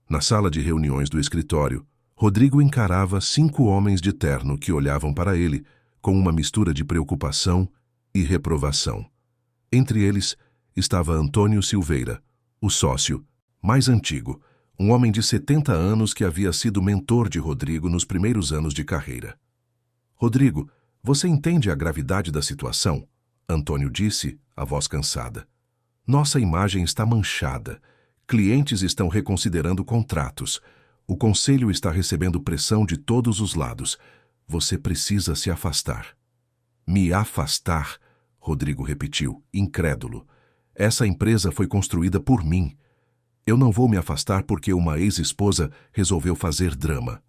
Speaker 1: Na sala de reuniões do escritório, Rodrigo encarava 5 homens de terno que olhavam para ele com uma mistura de preocupação e reprovação. Entre eles estava Antônio Silveira, o sócio mais antigo, um homem de 70 anos que havia sido mentor de Rodrigo nos primeiros anos de carreira. Rodrigo, você entende a gravidade da situação? Antônio disse, a voz cansada. Nossa imagem está manchada. Clientes estão reconsiderando contratos. O conselho está recebendo pressão de todos os lados. Você precisa se afastar. Me afastar? Rodrigo repetiu, incrédulo. Essa empresa foi construída por mim. Eu não vou me afastar porque uma ex-esposa resolveu fazer drama.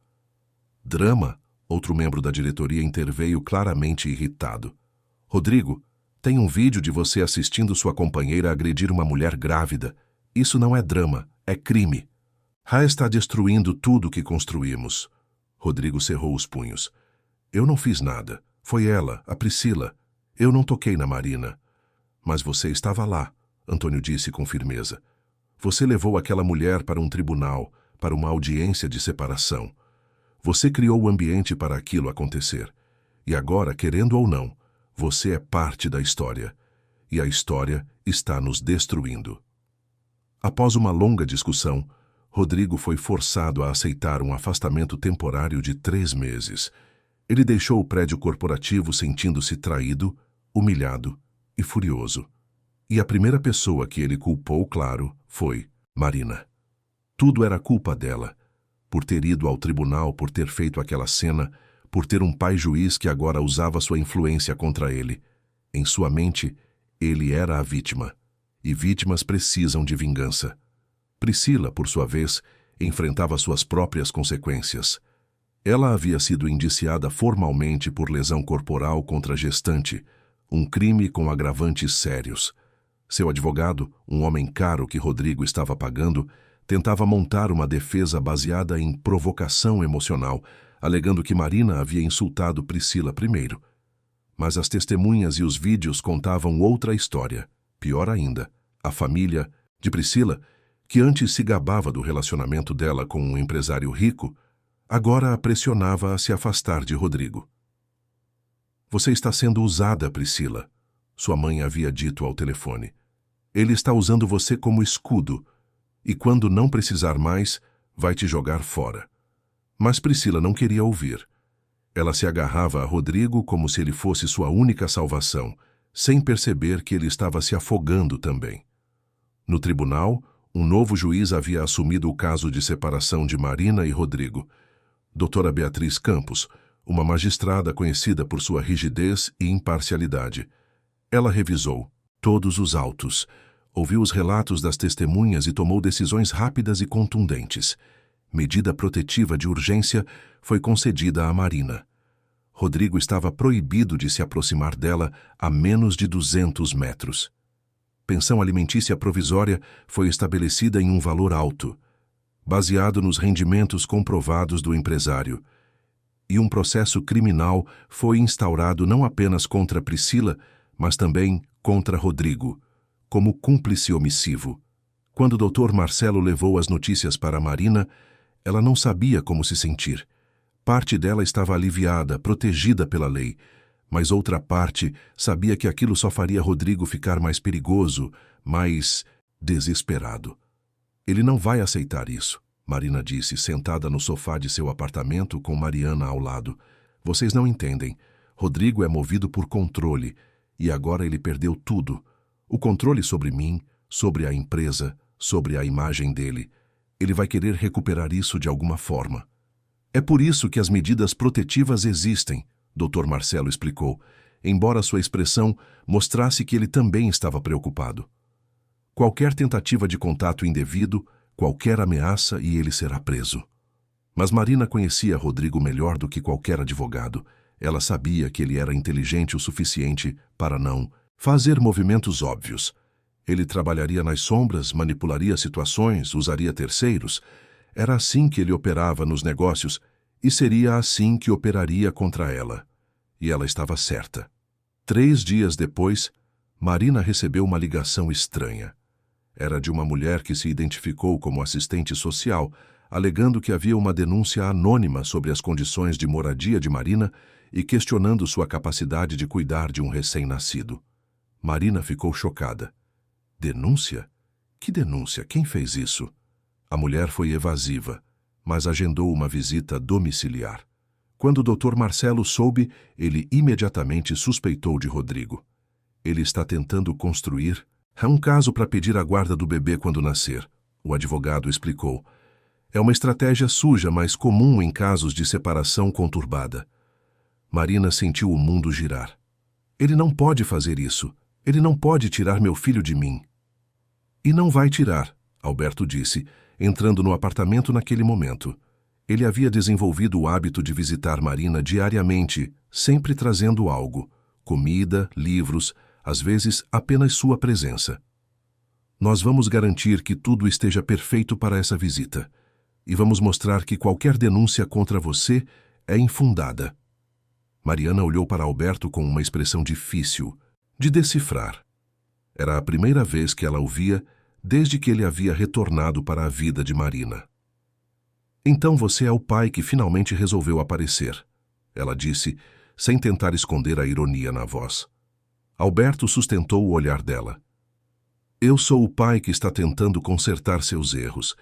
Speaker 1: Drama? Outro membro da diretoria interveio claramente irritado. Rodrigo, tem um vídeo de você assistindo sua companheira agredir uma mulher grávida. Isso não é drama, é crime. Ra está destruindo tudo que construímos. Rodrigo cerrou os punhos. Eu não fiz nada. Foi ela, a Priscila. Eu não toquei na Marina. Mas você estava lá, Antônio disse com firmeza. Você levou aquela mulher para um tribunal, para uma audiência de separação. Você criou o ambiente para aquilo acontecer. E agora, querendo ou não, você é parte da história. E a história está nos destruindo. Após uma longa discussão, Rodrigo foi forçado a aceitar um afastamento temporário de 3 meses. Ele deixou o prédio corporativo sentindo-se traído, humilhado e furioso. E a primeira pessoa que ele culpou, claro, foi Marina. Tudo era culpa dela. Por ter ido ao tribunal, por ter feito aquela cena, por ter um pai juiz que agora usava sua influência contra ele. Em sua mente, ele era a vítima. E vítimas precisam de vingança. Priscila, por sua vez, enfrentava suas próprias consequências. Ela havia sido indiciada formalmente por lesão corporal contra a gestante, um crime com agravantes sérios. Seu advogado, um homem caro que Rodrigo estava pagando, tentava montar uma defesa baseada em provocação emocional, alegando que Marina havia insultado Priscila primeiro. Mas as testemunhas e os vídeos contavam outra história. Pior ainda, a família de Priscila, que antes se gabava do relacionamento dela com um empresário rico, agora a pressionava a se afastar de Rodrigo. Você está sendo usada, Priscila, sua mãe havia dito ao telefone. Ele está usando você como escudo, e quando não precisar mais, vai te jogar fora. Mas Priscila não queria ouvir. Ela se agarrava a Rodrigo como se ele fosse sua única salvação, sem perceber que ele estava se afogando também. No tribunal, um novo juiz havia assumido o caso de separação de Marina e Rodrigo. Doutora Beatriz Campos, uma magistrada conhecida por sua rigidez e imparcialidade. Ela revisou todos os autos, ouviu os relatos das testemunhas e tomou decisões rápidas e contundentes. Medida protetiva de urgência foi concedida a Marina. Rodrigo estava proibido de se aproximar dela a menos de 200 metros. Pensão alimentícia provisória foi estabelecida em um valor alto, baseado nos rendimentos comprovados do empresário. E um processo criminal foi instaurado não apenas contra Priscila, mas também contra Rodrigo, como cúmplice omissivo. Quando o Dr. Marcelo levou as notícias para Marina, ela não sabia como se sentir. Parte dela estava aliviada, protegida pela lei, mas outra parte sabia que aquilo só faria Rodrigo ficar mais perigoso, mais desesperado. Ele não vai aceitar isso, Marina disse, sentada no sofá de seu apartamento com Mariana ao lado. Vocês não entendem. Rodrigo é movido por controle, e agora ele perdeu tudo. O controle sobre mim, sobre a empresa, sobre a imagem dele. Ele vai querer recuperar isso de alguma forma. É por isso que as medidas protetivas existem, Dr. Marcelo explicou, embora sua expressão mostrasse que ele também estava preocupado. Qualquer tentativa de contato indevido, qualquer ameaça e ele será preso. Mas Marina conhecia Rodrigo melhor do que qualquer advogado. Ela sabia que ele era inteligente o suficiente para não fazer movimentos óbvios. Ele trabalharia nas sombras, manipularia situações, usaria terceiros. Era assim que ele operava nos negócios e seria assim que operaria contra ela. E ela estava certa. 3 dias depois, Marina recebeu uma ligação estranha. Era de uma mulher que se identificou como assistente social, alegando que havia uma denúncia anônima sobre as condições de moradia de Marina e questionando sua capacidade de cuidar de um recém-nascido. Marina ficou chocada. Denúncia? Que denúncia? Quem fez isso? A mulher foi evasiva, mas agendou uma visita domiciliar. Quando o Dr. Marcelo soube, ele imediatamente suspeitou de Rodrigo. Ele está tentando construir um caso para pedir a guarda do bebê quando nascer, o advogado explicou. É uma estratégia suja, mas comum em casos de separação conturbada. Marina sentiu o mundo girar. Ele não pode fazer isso. Ele não pode tirar meu filho de mim. E não vai tirar, Alberto disse, entrando no apartamento naquele momento. Ele havia desenvolvido o hábito de visitar Marina diariamente, sempre trazendo algo, comida, livros, às vezes apenas sua presença. Nós vamos garantir que tudo esteja perfeito para essa visita. E vamos mostrar que qualquer denúncia contra você é infundada. Mariana olhou para Alberto com uma expressão difícil, de decifrar. Era a primeira vez que ela o via desde que ele havia retornado para a vida de Marina. Então você é o pai que finalmente resolveu aparecer, ela disse, sem tentar esconder a ironia na voz. Alberto sustentou o olhar dela. Eu sou o pai que está tentando consertar seus erros,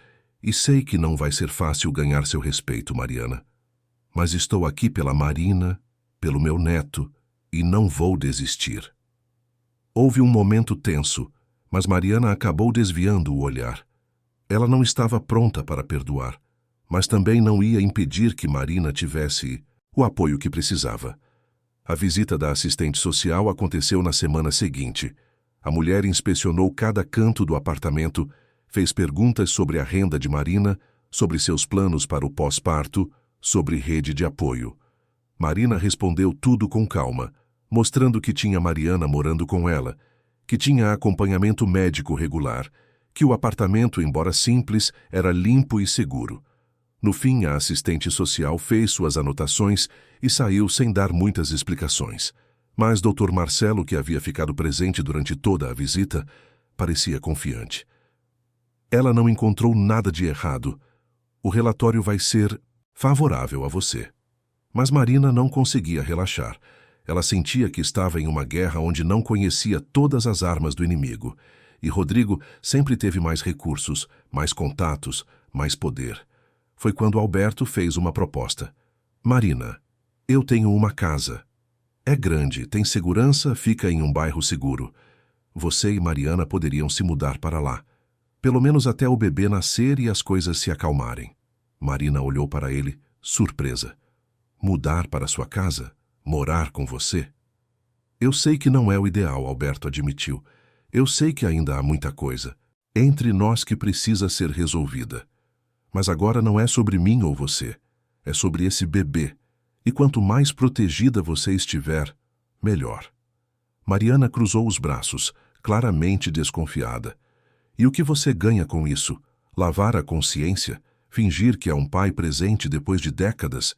Speaker 1: e sei que não vai ser fácil ganhar seu respeito, Mariana. Mas estou aqui pela Marina, pelo meu neto, e não vou desistir. Houve um momento tenso, mas Mariana acabou desviando o olhar. Ela não estava pronta para perdoar, mas também não ia impedir que Marina tivesse o apoio que precisava. A visita da assistente social aconteceu na semana seguinte. A mulher inspecionou cada canto do apartamento, fez perguntas sobre a renda de Marina, sobre seus planos para o pós-parto, sobre rede de apoio. Marina respondeu tudo com calma, mostrando que tinha Mariana morando com ela, que tinha acompanhamento médico regular, que o apartamento, embora simples, era limpo e seguro. No fim, a assistente social fez suas anotações e saiu sem dar muitas explicações. Mas Dr. Marcelo, que havia ficado presente durante toda a visita, parecia confiante. Ela não encontrou nada de errado. O relatório vai ser favorável a você. Mas Marina não conseguia relaxar. Ela sentia que estava em uma guerra onde não conhecia todas as armas do inimigo. E Rodrigo sempre teve mais recursos, mais contatos, mais poder. Foi quando Alberto fez uma proposta. Marina, eu tenho uma casa. É grande, tem segurança, fica em um bairro seguro. Você e Mariana poderiam se mudar para lá. Pelo menos até o bebê nascer e as coisas se acalmarem. Marina olhou para ele, surpresa. Mudar para sua casa? Morar com você? Eu sei que não é o ideal, Alberto admitiu. Eu sei que ainda há muita coisa entre nós que precisa ser resolvida. Mas agora não é sobre mim ou você. É sobre esse bebê. E quanto mais protegida você estiver, melhor. Mariana cruzou os braços, claramente desconfiada. E o que você ganha com isso? Lavar a consciência? Fingir que é um pai presente depois de décadas?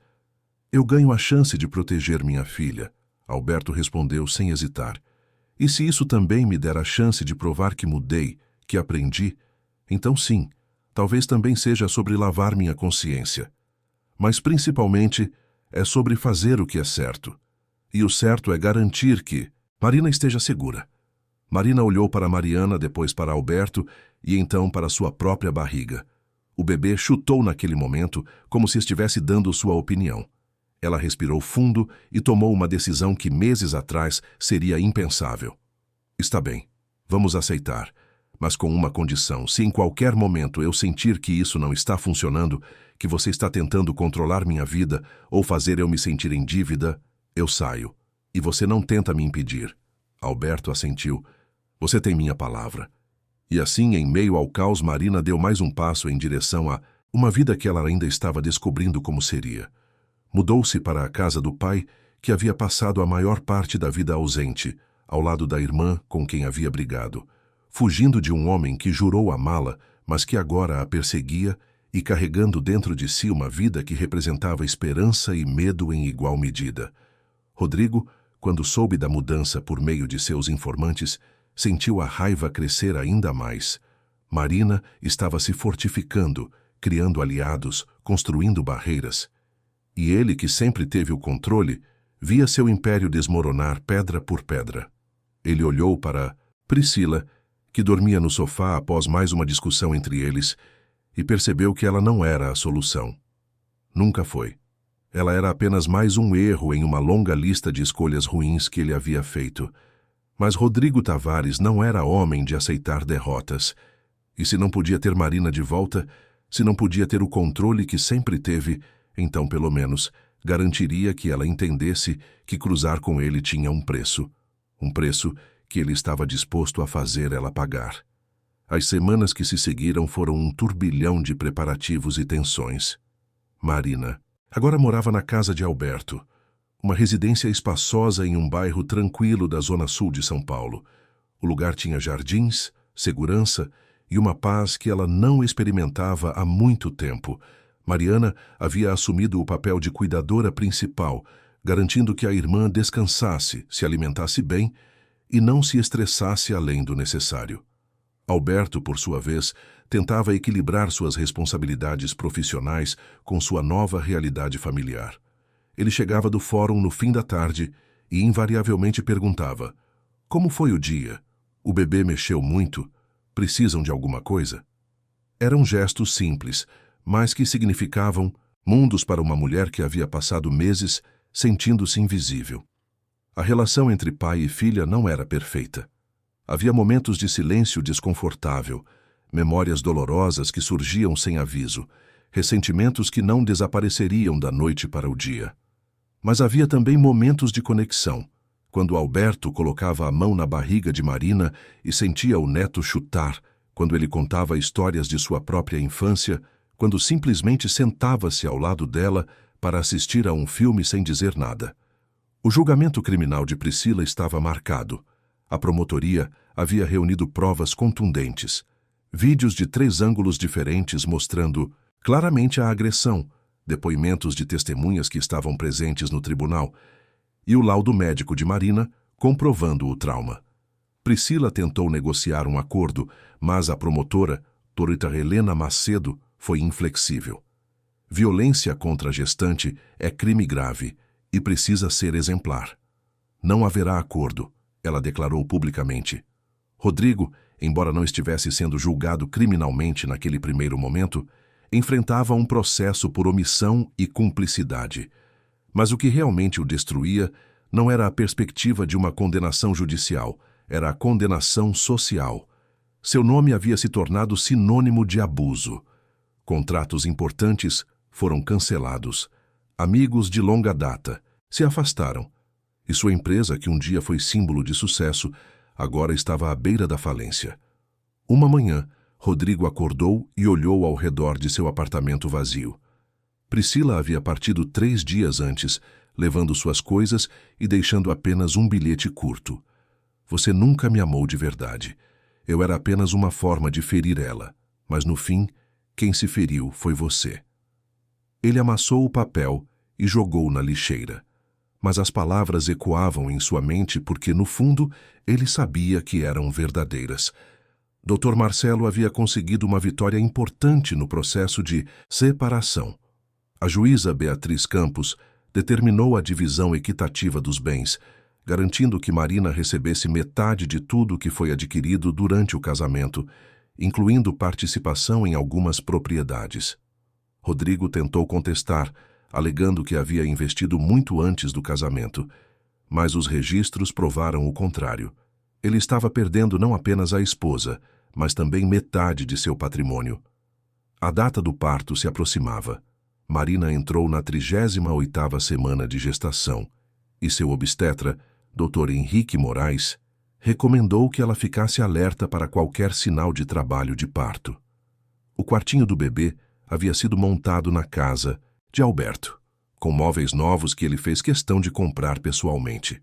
Speaker 1: Eu ganho a chance de proteger minha filha, Alberto respondeu sem hesitar. E se isso também me der a chance de provar que mudei, que aprendi, então sim, talvez também seja sobre lavar minha consciência. Mas principalmente é sobre fazer o que é certo. E o certo é garantir que Marina esteja segura. Marina olhou para Mariana, depois para Alberto e então para sua própria barriga. O bebê chutou naquele momento como se estivesse dando sua opinião. Ela respirou fundo e tomou uma decisão que meses atrás seria impensável. Está bem, vamos aceitar, mas com uma condição. Se em qualquer momento eu sentir que isso não está funcionando, que você está tentando controlar minha vida ou fazer eu me sentir em dívida, eu saio. E você não tenta me impedir. Alberto assentiu. Você tem minha palavra. E assim, em meio ao caos, Marina deu mais um passo em direção a uma vida que ela ainda estava descobrindo como seria. Mudou-se para a casa do pai, que havia passado a maior parte da vida ausente, ao lado da irmã com quem havia brigado, fugindo de um homem que jurou amá-la, mas que agora a perseguia e carregando dentro de si uma vida que representava esperança e medo em igual medida. Rodrigo, quando soube da mudança por meio de seus informantes, sentiu a raiva crescer ainda mais. Marina estava se fortificando, criando aliados, construindo barreiras. E ele, que sempre teve o controle, via seu império desmoronar pedra por pedra. Ele olhou para Priscila, que dormia no sofá após mais uma discussão entre eles, e percebeu que ela não era a solução. Nunca foi. Ela era apenas mais um erro em uma longa lista de escolhas ruins que ele havia feito. Mas Rodrigo Tavares não era homem de aceitar derrotas. E se não podia ter Marina de volta, se não podia ter o controle que sempre teve, então, pelo menos, garantiria que ela entendesse que cruzar com ele tinha um preço. Um preço que ele estava disposto a fazer ela pagar. As semanas que se seguiram foram um turbilhão de preparativos e tensões. Marina agora morava na casa de Alberto, uma residência espaçosa em um bairro tranquilo da zona sul de São Paulo. O lugar tinha jardins, segurança e uma paz que ela não experimentava há muito tempo. Mariana havia assumido o papel de cuidadora principal, garantindo que a irmã descansasse, se alimentasse bem e não se estressasse além do necessário. Alberto, por sua vez, tentava equilibrar suas responsabilidades profissionais com sua nova realidade familiar. Ele chegava do fórum no fim da tarde e invariavelmente perguntava: "Como foi o dia? O bebê mexeu muito? Precisam de alguma coisa?" Eram gestos simples, mas que significavam mundos para uma mulher que havia passado meses sentindo-se invisível. A relação entre pai e filha não era perfeita. Havia momentos de silêncio desconfortável, memórias dolorosas que surgiam sem aviso, ressentimentos que não desapareceriam da noite para o dia. Mas havia também momentos de conexão, quando Alberto colocava a mão na barriga de Marina e sentia o neto chutar, quando ele contava histórias de sua própria infância, quando simplesmente sentava-se ao lado dela para assistir a um filme sem dizer nada. O julgamento criminal de Priscila estava marcado. A promotoria havia reunido provas contundentes, vídeos de 3 ângulos diferentes mostrando claramente a agressão, depoimentos de testemunhas que estavam presentes no tribunal e o laudo médico de Marina comprovando o trauma. Priscila tentou negociar um acordo, mas a promotora, Dorita Helena Macedo, foi inflexível. Violência contra a gestante é crime grave e precisa ser exemplar. Não haverá acordo, ela declarou publicamente. Rodrigo, embora não estivesse sendo julgado criminalmente naquele primeiro momento, enfrentava um processo por omissão e cumplicidade. Mas o que realmente o destruía não era a perspectiva de uma condenação judicial, era a condenação social. Seu nome havia se tornado sinônimo de abuso. Contratos importantes foram cancelados. Amigos de longa data se afastaram. E sua empresa, que um dia foi símbolo de sucesso, agora estava à beira da falência. Uma manhã, Rodrigo acordou e olhou ao redor de seu apartamento vazio. Priscila havia partido 3 dias antes, levando suas coisas e deixando apenas um bilhete curto. "Você nunca me amou de verdade. Eu era apenas uma forma de ferir ela, mas no fim, quem se feriu foi você." Ele amassou o papel e jogou na lixeira. Mas as palavras ecoavam em sua mente porque, no fundo, ele sabia que eram verdadeiras. Dr. Marcelo havia conseguido uma vitória importante no processo de separação. A juíza Beatriz Campos determinou a divisão equitativa dos bens, garantindo que Marina recebesse metade de tudo que foi adquirido durante o casamento, incluindo participação em algumas propriedades. Rodrigo tentou contestar, alegando que havia investido muito antes do casamento, mas os registros provaram o contrário. Ele estava perdendo não apenas a esposa, mas também metade de seu patrimônio. A data do parto se aproximava. Marina entrou na 38ª semana de gestação e seu obstetra, Dr. Henrique Moraes, recomendou que ela ficasse alerta para qualquer sinal de trabalho de parto. O quartinho do bebê havia sido montado na casa de Alberto, com móveis novos que ele fez questão de comprar pessoalmente.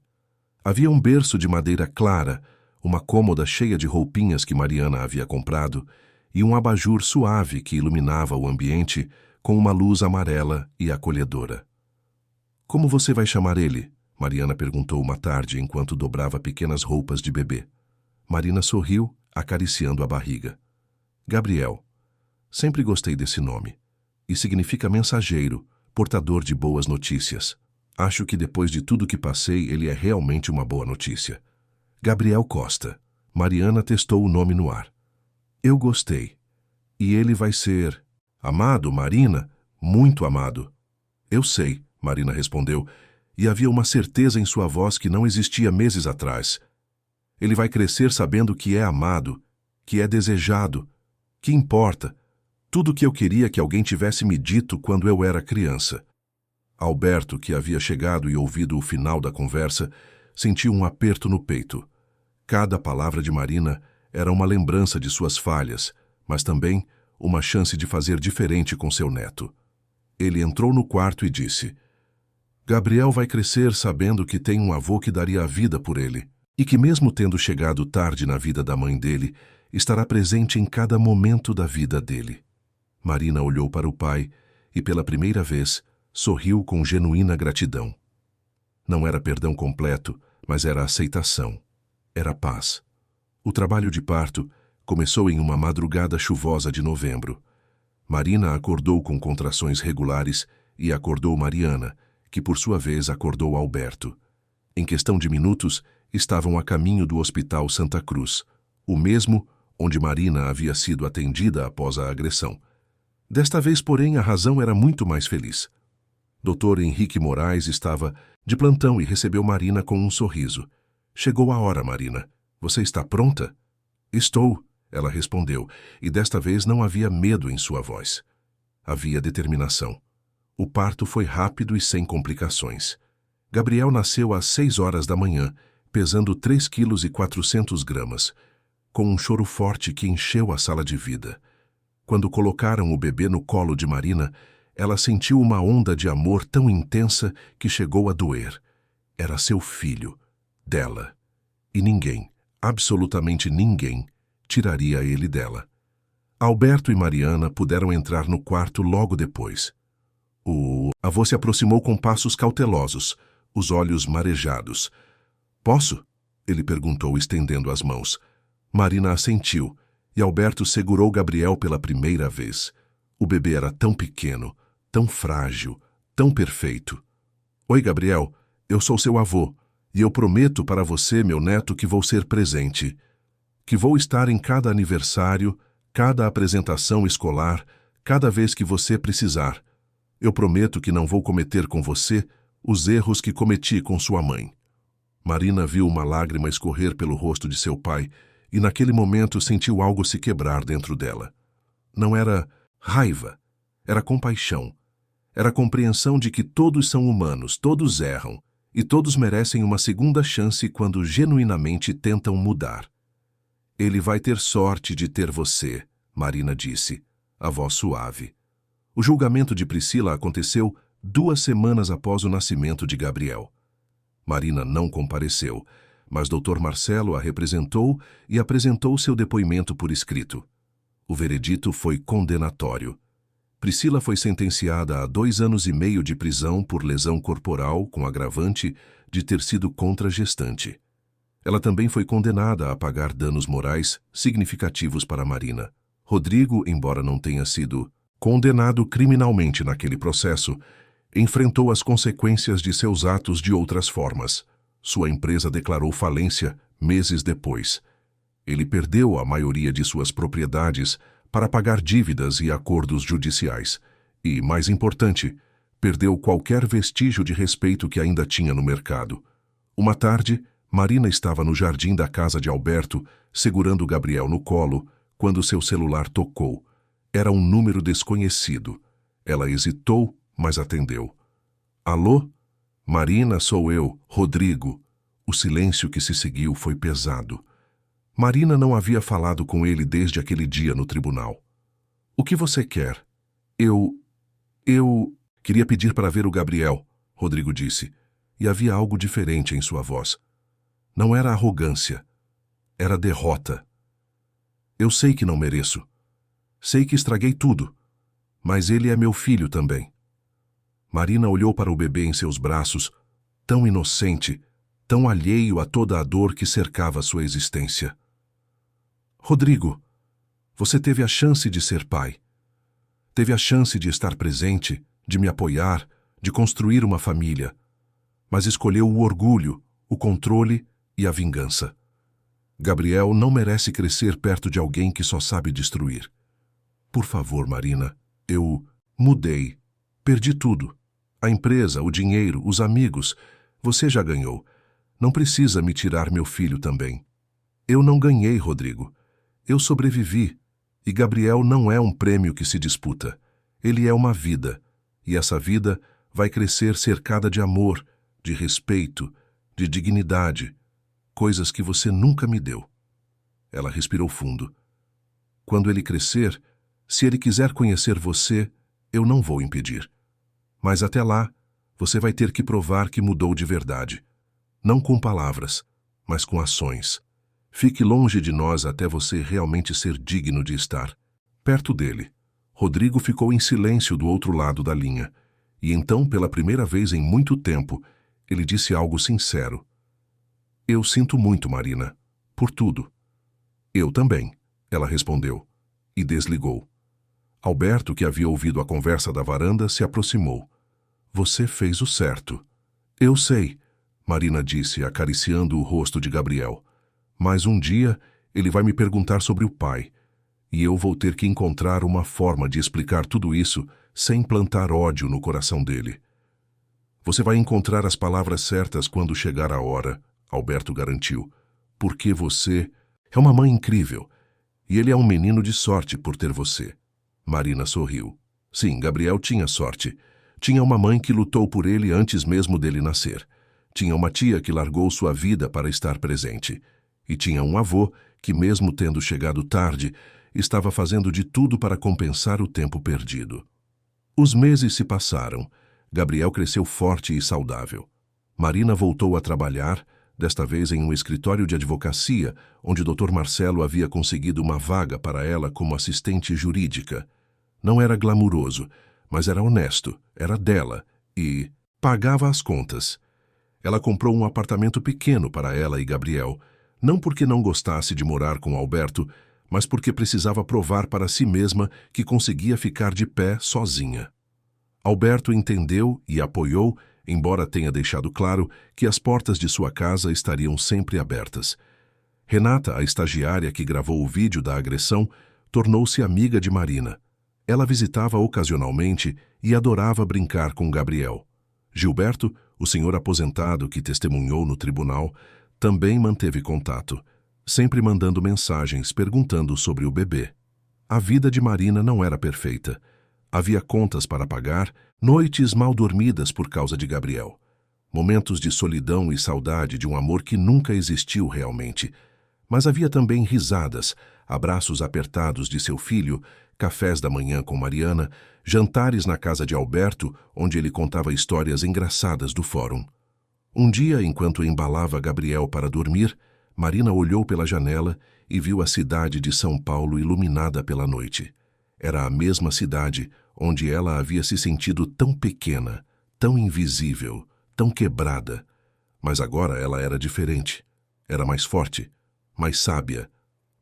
Speaker 1: Havia um berço de madeira clara, uma cômoda cheia de roupinhas que Mariana havia comprado e um abajur suave que iluminava o ambiente com uma luz amarela e acolhedora. "Como você vai chamar ele?" Mariana perguntou uma tarde enquanto dobrava pequenas roupas de bebê. Marina sorriu, acariciando a barriga. Gabriel. Sempre gostei desse nome. E significa mensageiro, portador de boas notícias. Acho que depois de tudo que passei, ele é realmente uma boa notícia. Gabriel Costa. Mariana testou o nome no ar. Eu gostei. E ele vai ser... Amado, Marina? Muito amado. Eu sei, Marina respondeu, e havia uma certeza em sua voz que não existia meses atrás. Ele vai crescer sabendo que é amado, que é desejado, que importa. Tudo o que eu queria que alguém tivesse me dito quando eu era criança. Alberto, que havia chegado e ouvido o final da conversa, sentiu um aperto no peito. Cada palavra de Marina era uma lembrança de suas falhas, mas também uma chance de fazer diferente com seu neto. Ele entrou no quarto e disse: Gabriel vai crescer sabendo que tem um avô que daria a vida por ele, e que mesmo tendo chegado tarde na vida da mãe dele, estará presente em cada momento da vida dele. Marina olhou para o pai e, pela primeira vez, sorriu com genuína gratidão. Não era perdão completo, mas era aceitação. Era paz. O trabalho de parto começou em uma madrugada chuvosa de novembro. Marina acordou com contrações regulares e acordou Mariana, que por sua vez acordou Alberto. Em questão de minutos, estavam a caminho do Hospital Santa Cruz, o mesmo onde Marina havia sido atendida após a agressão. Desta vez, porém, a razão era muito mais feliz. Dr. Henrique Moraes estava de plantão e recebeu Marina com um sorriso. Chegou a hora, Marina. Você está pronta? Estou, ela respondeu, e desta vez não havia medo em sua voz. Havia determinação. O parto foi rápido e sem complicações. Gabriel nasceu às 6 horas da manhã, pesando 3,4 kg, com um choro forte que encheu a sala de vida. Quando colocaram o bebê no colo de Marina, ela sentiu uma onda de amor tão intensa que chegou a doer. Era seu filho, dela. E ninguém, absolutamente ninguém, tiraria ele dela. Alberto e Mariana puderam entrar no quarto logo depois. O avô se aproximou com passos cautelosos, os olhos marejados. Posso? Ele perguntou, estendendo as mãos. Marina assentiu, e Alberto segurou Gabriel pela primeira vez. O bebê era tão pequeno, tão frágil, tão perfeito. Oi, Gabriel, eu sou seu avô, e eu prometo para você, meu neto, que vou ser presente. Que vou estar em cada aniversário, cada apresentação escolar, cada vez que você precisar. Eu prometo que não vou cometer com você os erros que cometi com sua mãe. Marina viu uma lágrima escorrer pelo rosto de seu pai e naquele momento sentiu algo se quebrar dentro dela. Não era raiva, era compaixão. Era a compreensão de que todos são humanos, todos erram, e todos merecem uma segunda chance quando genuinamente tentam mudar. Ele vai ter sorte de ter você, Marina disse, a voz suave. O julgamento de Priscila aconteceu 2 semanas após o nascimento de Gabriel. Marina não compareceu, mas Dr. Marcelo a representou e apresentou seu depoimento por escrito. O veredito foi condenatório. Priscila foi sentenciada a 2 anos e meio de prisão por lesão corporal com agravante de ter sido contra-gestante. Ela também foi condenada a pagar danos morais significativos para Marina. Rodrigo, embora não tenha sido condenado criminalmente naquele processo, enfrentou as consequências de seus atos de outras formas. Sua empresa declarou falência meses depois. Ele perdeu a maioria de suas propriedades para pagar dívidas e acordos judiciais. E, mais importante, perdeu qualquer vestígio de respeito que ainda tinha no mercado. Uma tarde, Marina estava no jardim da casa de Alberto, segurando Gabriel no colo, quando seu celular tocou. Era um número desconhecido. Ela hesitou, mas atendeu. Alô? Marina, sou eu, Rodrigo. O silêncio que se seguiu foi pesado. Marina não havia falado com ele desde aquele dia no tribunal. O que você quer? Eu queria pedir para ver o Gabriel, Rodrigo disse, e havia algo diferente em sua voz. Não era arrogância, era derrota. Eu sei que não mereço. Sei que estraguei tudo, mas ele é meu filho também. Marina olhou para o bebê em seus braços, tão inocente, tão alheio a toda a dor que cercava sua existência. Rodrigo, Você teve a chance de ser pai. Teve a chance de estar presente, de me apoiar, de construir uma família. Mas escolheu o orgulho, o controle e a vingança. Gabriel não merece crescer perto de alguém que só sabe destruir. Por favor, Marina, eu mudei. Perdi tudo. A empresa, o dinheiro, os amigos. Você já ganhou. Não precisa me tirar meu filho também. Eu não ganhei, Rodrigo. Eu sobrevivi. E Gabriel não é um prêmio que se disputa. Ele é uma vida. E essa vida vai crescer cercada de amor, de respeito, de dignidade. Coisas que você nunca me deu. Ela respirou fundo. Quando ele crescer, se ele quiser conhecer você, eu não vou impedir. Mas até lá, você vai ter que provar que mudou de verdade. Não com palavras, mas com ações. Fique longe de nós até você realmente ser digno de estar perto dele. Rodrigo ficou em silêncio do outro lado da linha. E então, pela primeira vez em muito tempo, ele disse algo sincero. Eu sinto muito, Marina, por tudo. Eu também, ela respondeu, e desligou. Alberto, que havia ouvido a conversa da varanda, se aproximou. Você fez o certo. Eu sei, Marina disse, acariciando o rosto de Gabriel. Mas um dia ele vai me perguntar sobre o pai, e eu vou ter que encontrar uma forma de explicar tudo isso sem plantar ódio no coração dele. Você vai encontrar as palavras certas quando chegar a hora, Alberto garantiu, porque você é uma mãe incrível, e ele é um menino de sorte por ter você. Marina sorriu. Sim, Gabriel tinha sorte. Tinha uma mãe que lutou por ele antes mesmo dele nascer. Tinha uma tia que largou sua vida para estar presente. E tinha um avô que, mesmo tendo chegado tarde, estava fazendo de tudo para compensar o tempo perdido. Os meses se passaram. Gabriel cresceu forte e saudável. Marina voltou a trabalhar, desta vez em um escritório de advocacia, onde o Dr. Marcelo havia conseguido uma vaga para ela como assistente jurídica. Não era glamuroso, mas era honesto, era dela e pagava as contas. Ela comprou um apartamento pequeno para ela e Gabriel, não porque não gostasse de morar com Alberto, mas porque precisava provar para si mesma que conseguia ficar de pé sozinha. Alberto entendeu e apoiou, embora tenha deixado claro que as portas de sua casa estariam sempre abertas. Renata, a estagiária que gravou o vídeo da agressão, tornou-se amiga de Marina. Ela visitava ocasionalmente e adorava brincar com Gabriel. Gilberto, o senhor aposentado que testemunhou no tribunal, também manteve contato, sempre mandando mensagens perguntando sobre o bebê. A vida de Marina não era perfeita. Havia contas para pagar, noites mal dormidas por causa de Gabriel. Momentos de solidão e saudade de um amor que nunca existiu realmente. Mas havia também risadas, abraços apertados de seu filho, cafés da manhã com Mariana, jantares na casa de Alberto, onde ele contava histórias engraçadas do fórum. Um dia, enquanto embalava Gabriel para dormir, Marina olhou pela janela e viu a cidade de São Paulo iluminada pela noite. Era a mesma cidade onde ela havia se sentido tão pequena, tão invisível, tão quebrada. Mas agora ela era diferente. Era mais forte, mais sábia,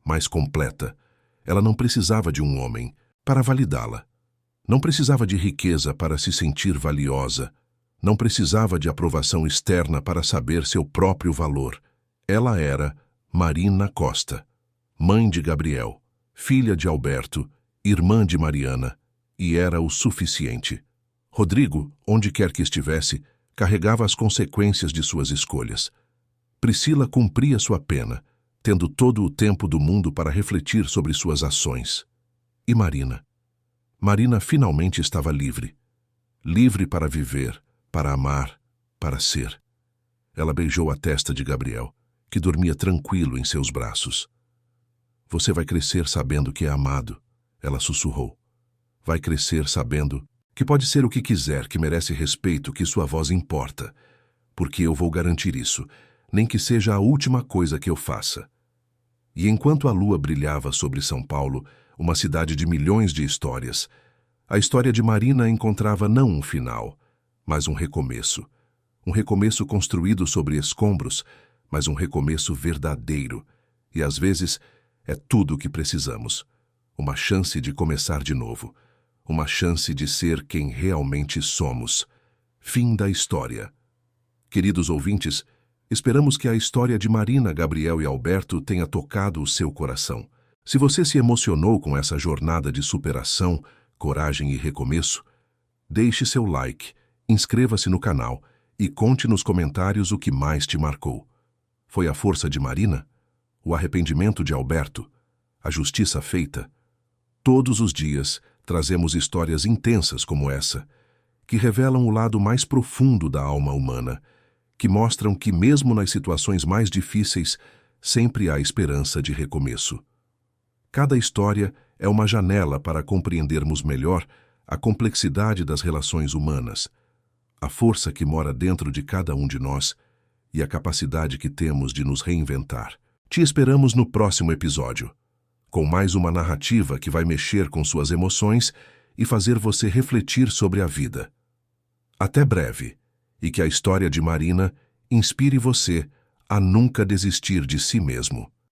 Speaker 1: mais completa. Ela não precisava de um homem para validá-la. Não precisava de riqueza para se sentir valiosa. Não precisava de aprovação externa para saber seu próprio valor. Ela era Marina Costa, mãe de Gabriel, filha de Alberto, irmã de Mariana, e era o suficiente. Rodrigo, onde quer que estivesse, carregava as consequências de suas escolhas. Priscila cumpria sua pena, tendo todo o tempo do mundo para refletir sobre suas ações. E Marina? Marina finalmente estava livre. Livre para viver, para amar, para ser. Ela beijou a testa de Gabriel, que dormia tranquilo em seus braços. Você vai crescer sabendo que é amado, ela sussurrou. Vai crescer sabendo que pode ser o que quiser, que merece respeito, que sua voz importa. Porque eu vou garantir isso, nem que seja a última coisa que eu faça. E enquanto a lua brilhava sobre São Paulo, uma cidade de milhões de histórias, a história de Marina encontrava não um final, mas um recomeço. Um recomeço construído sobre escombros, mas um recomeço verdadeiro. E às vezes é tudo o que precisamos. uma chance de começar de novo, uma chance de ser quem realmente somos. Fim da história. Queridos ouvintes, esperamos que a história de Marina, Gabriel e Alberto tenha tocado o seu coração. Se você se emocionou com essa jornada de superação, coragem e recomeço, deixe seu like, inscreva-se no canal e conte nos comentários o que mais te marcou. Foi a força de Marina? O arrependimento de Alberto? A justiça feita? Todos os dias trazemos histórias intensas como essa, que revelam o lado mais profundo da alma humana, que mostram que mesmo nas situações mais difíceis, sempre há esperança de recomeço. Cada história é uma janela para compreendermos melhor a complexidade das relações humanas, a força que mora dentro de cada um de nós e a capacidade que temos de nos reinventar. Te esperamos no próximo episódio, com mais uma narrativa que vai mexer com suas emoções e fazer você refletir sobre a vida. Até breve, e que a história de Marina inspire você a nunca desistir de si mesmo.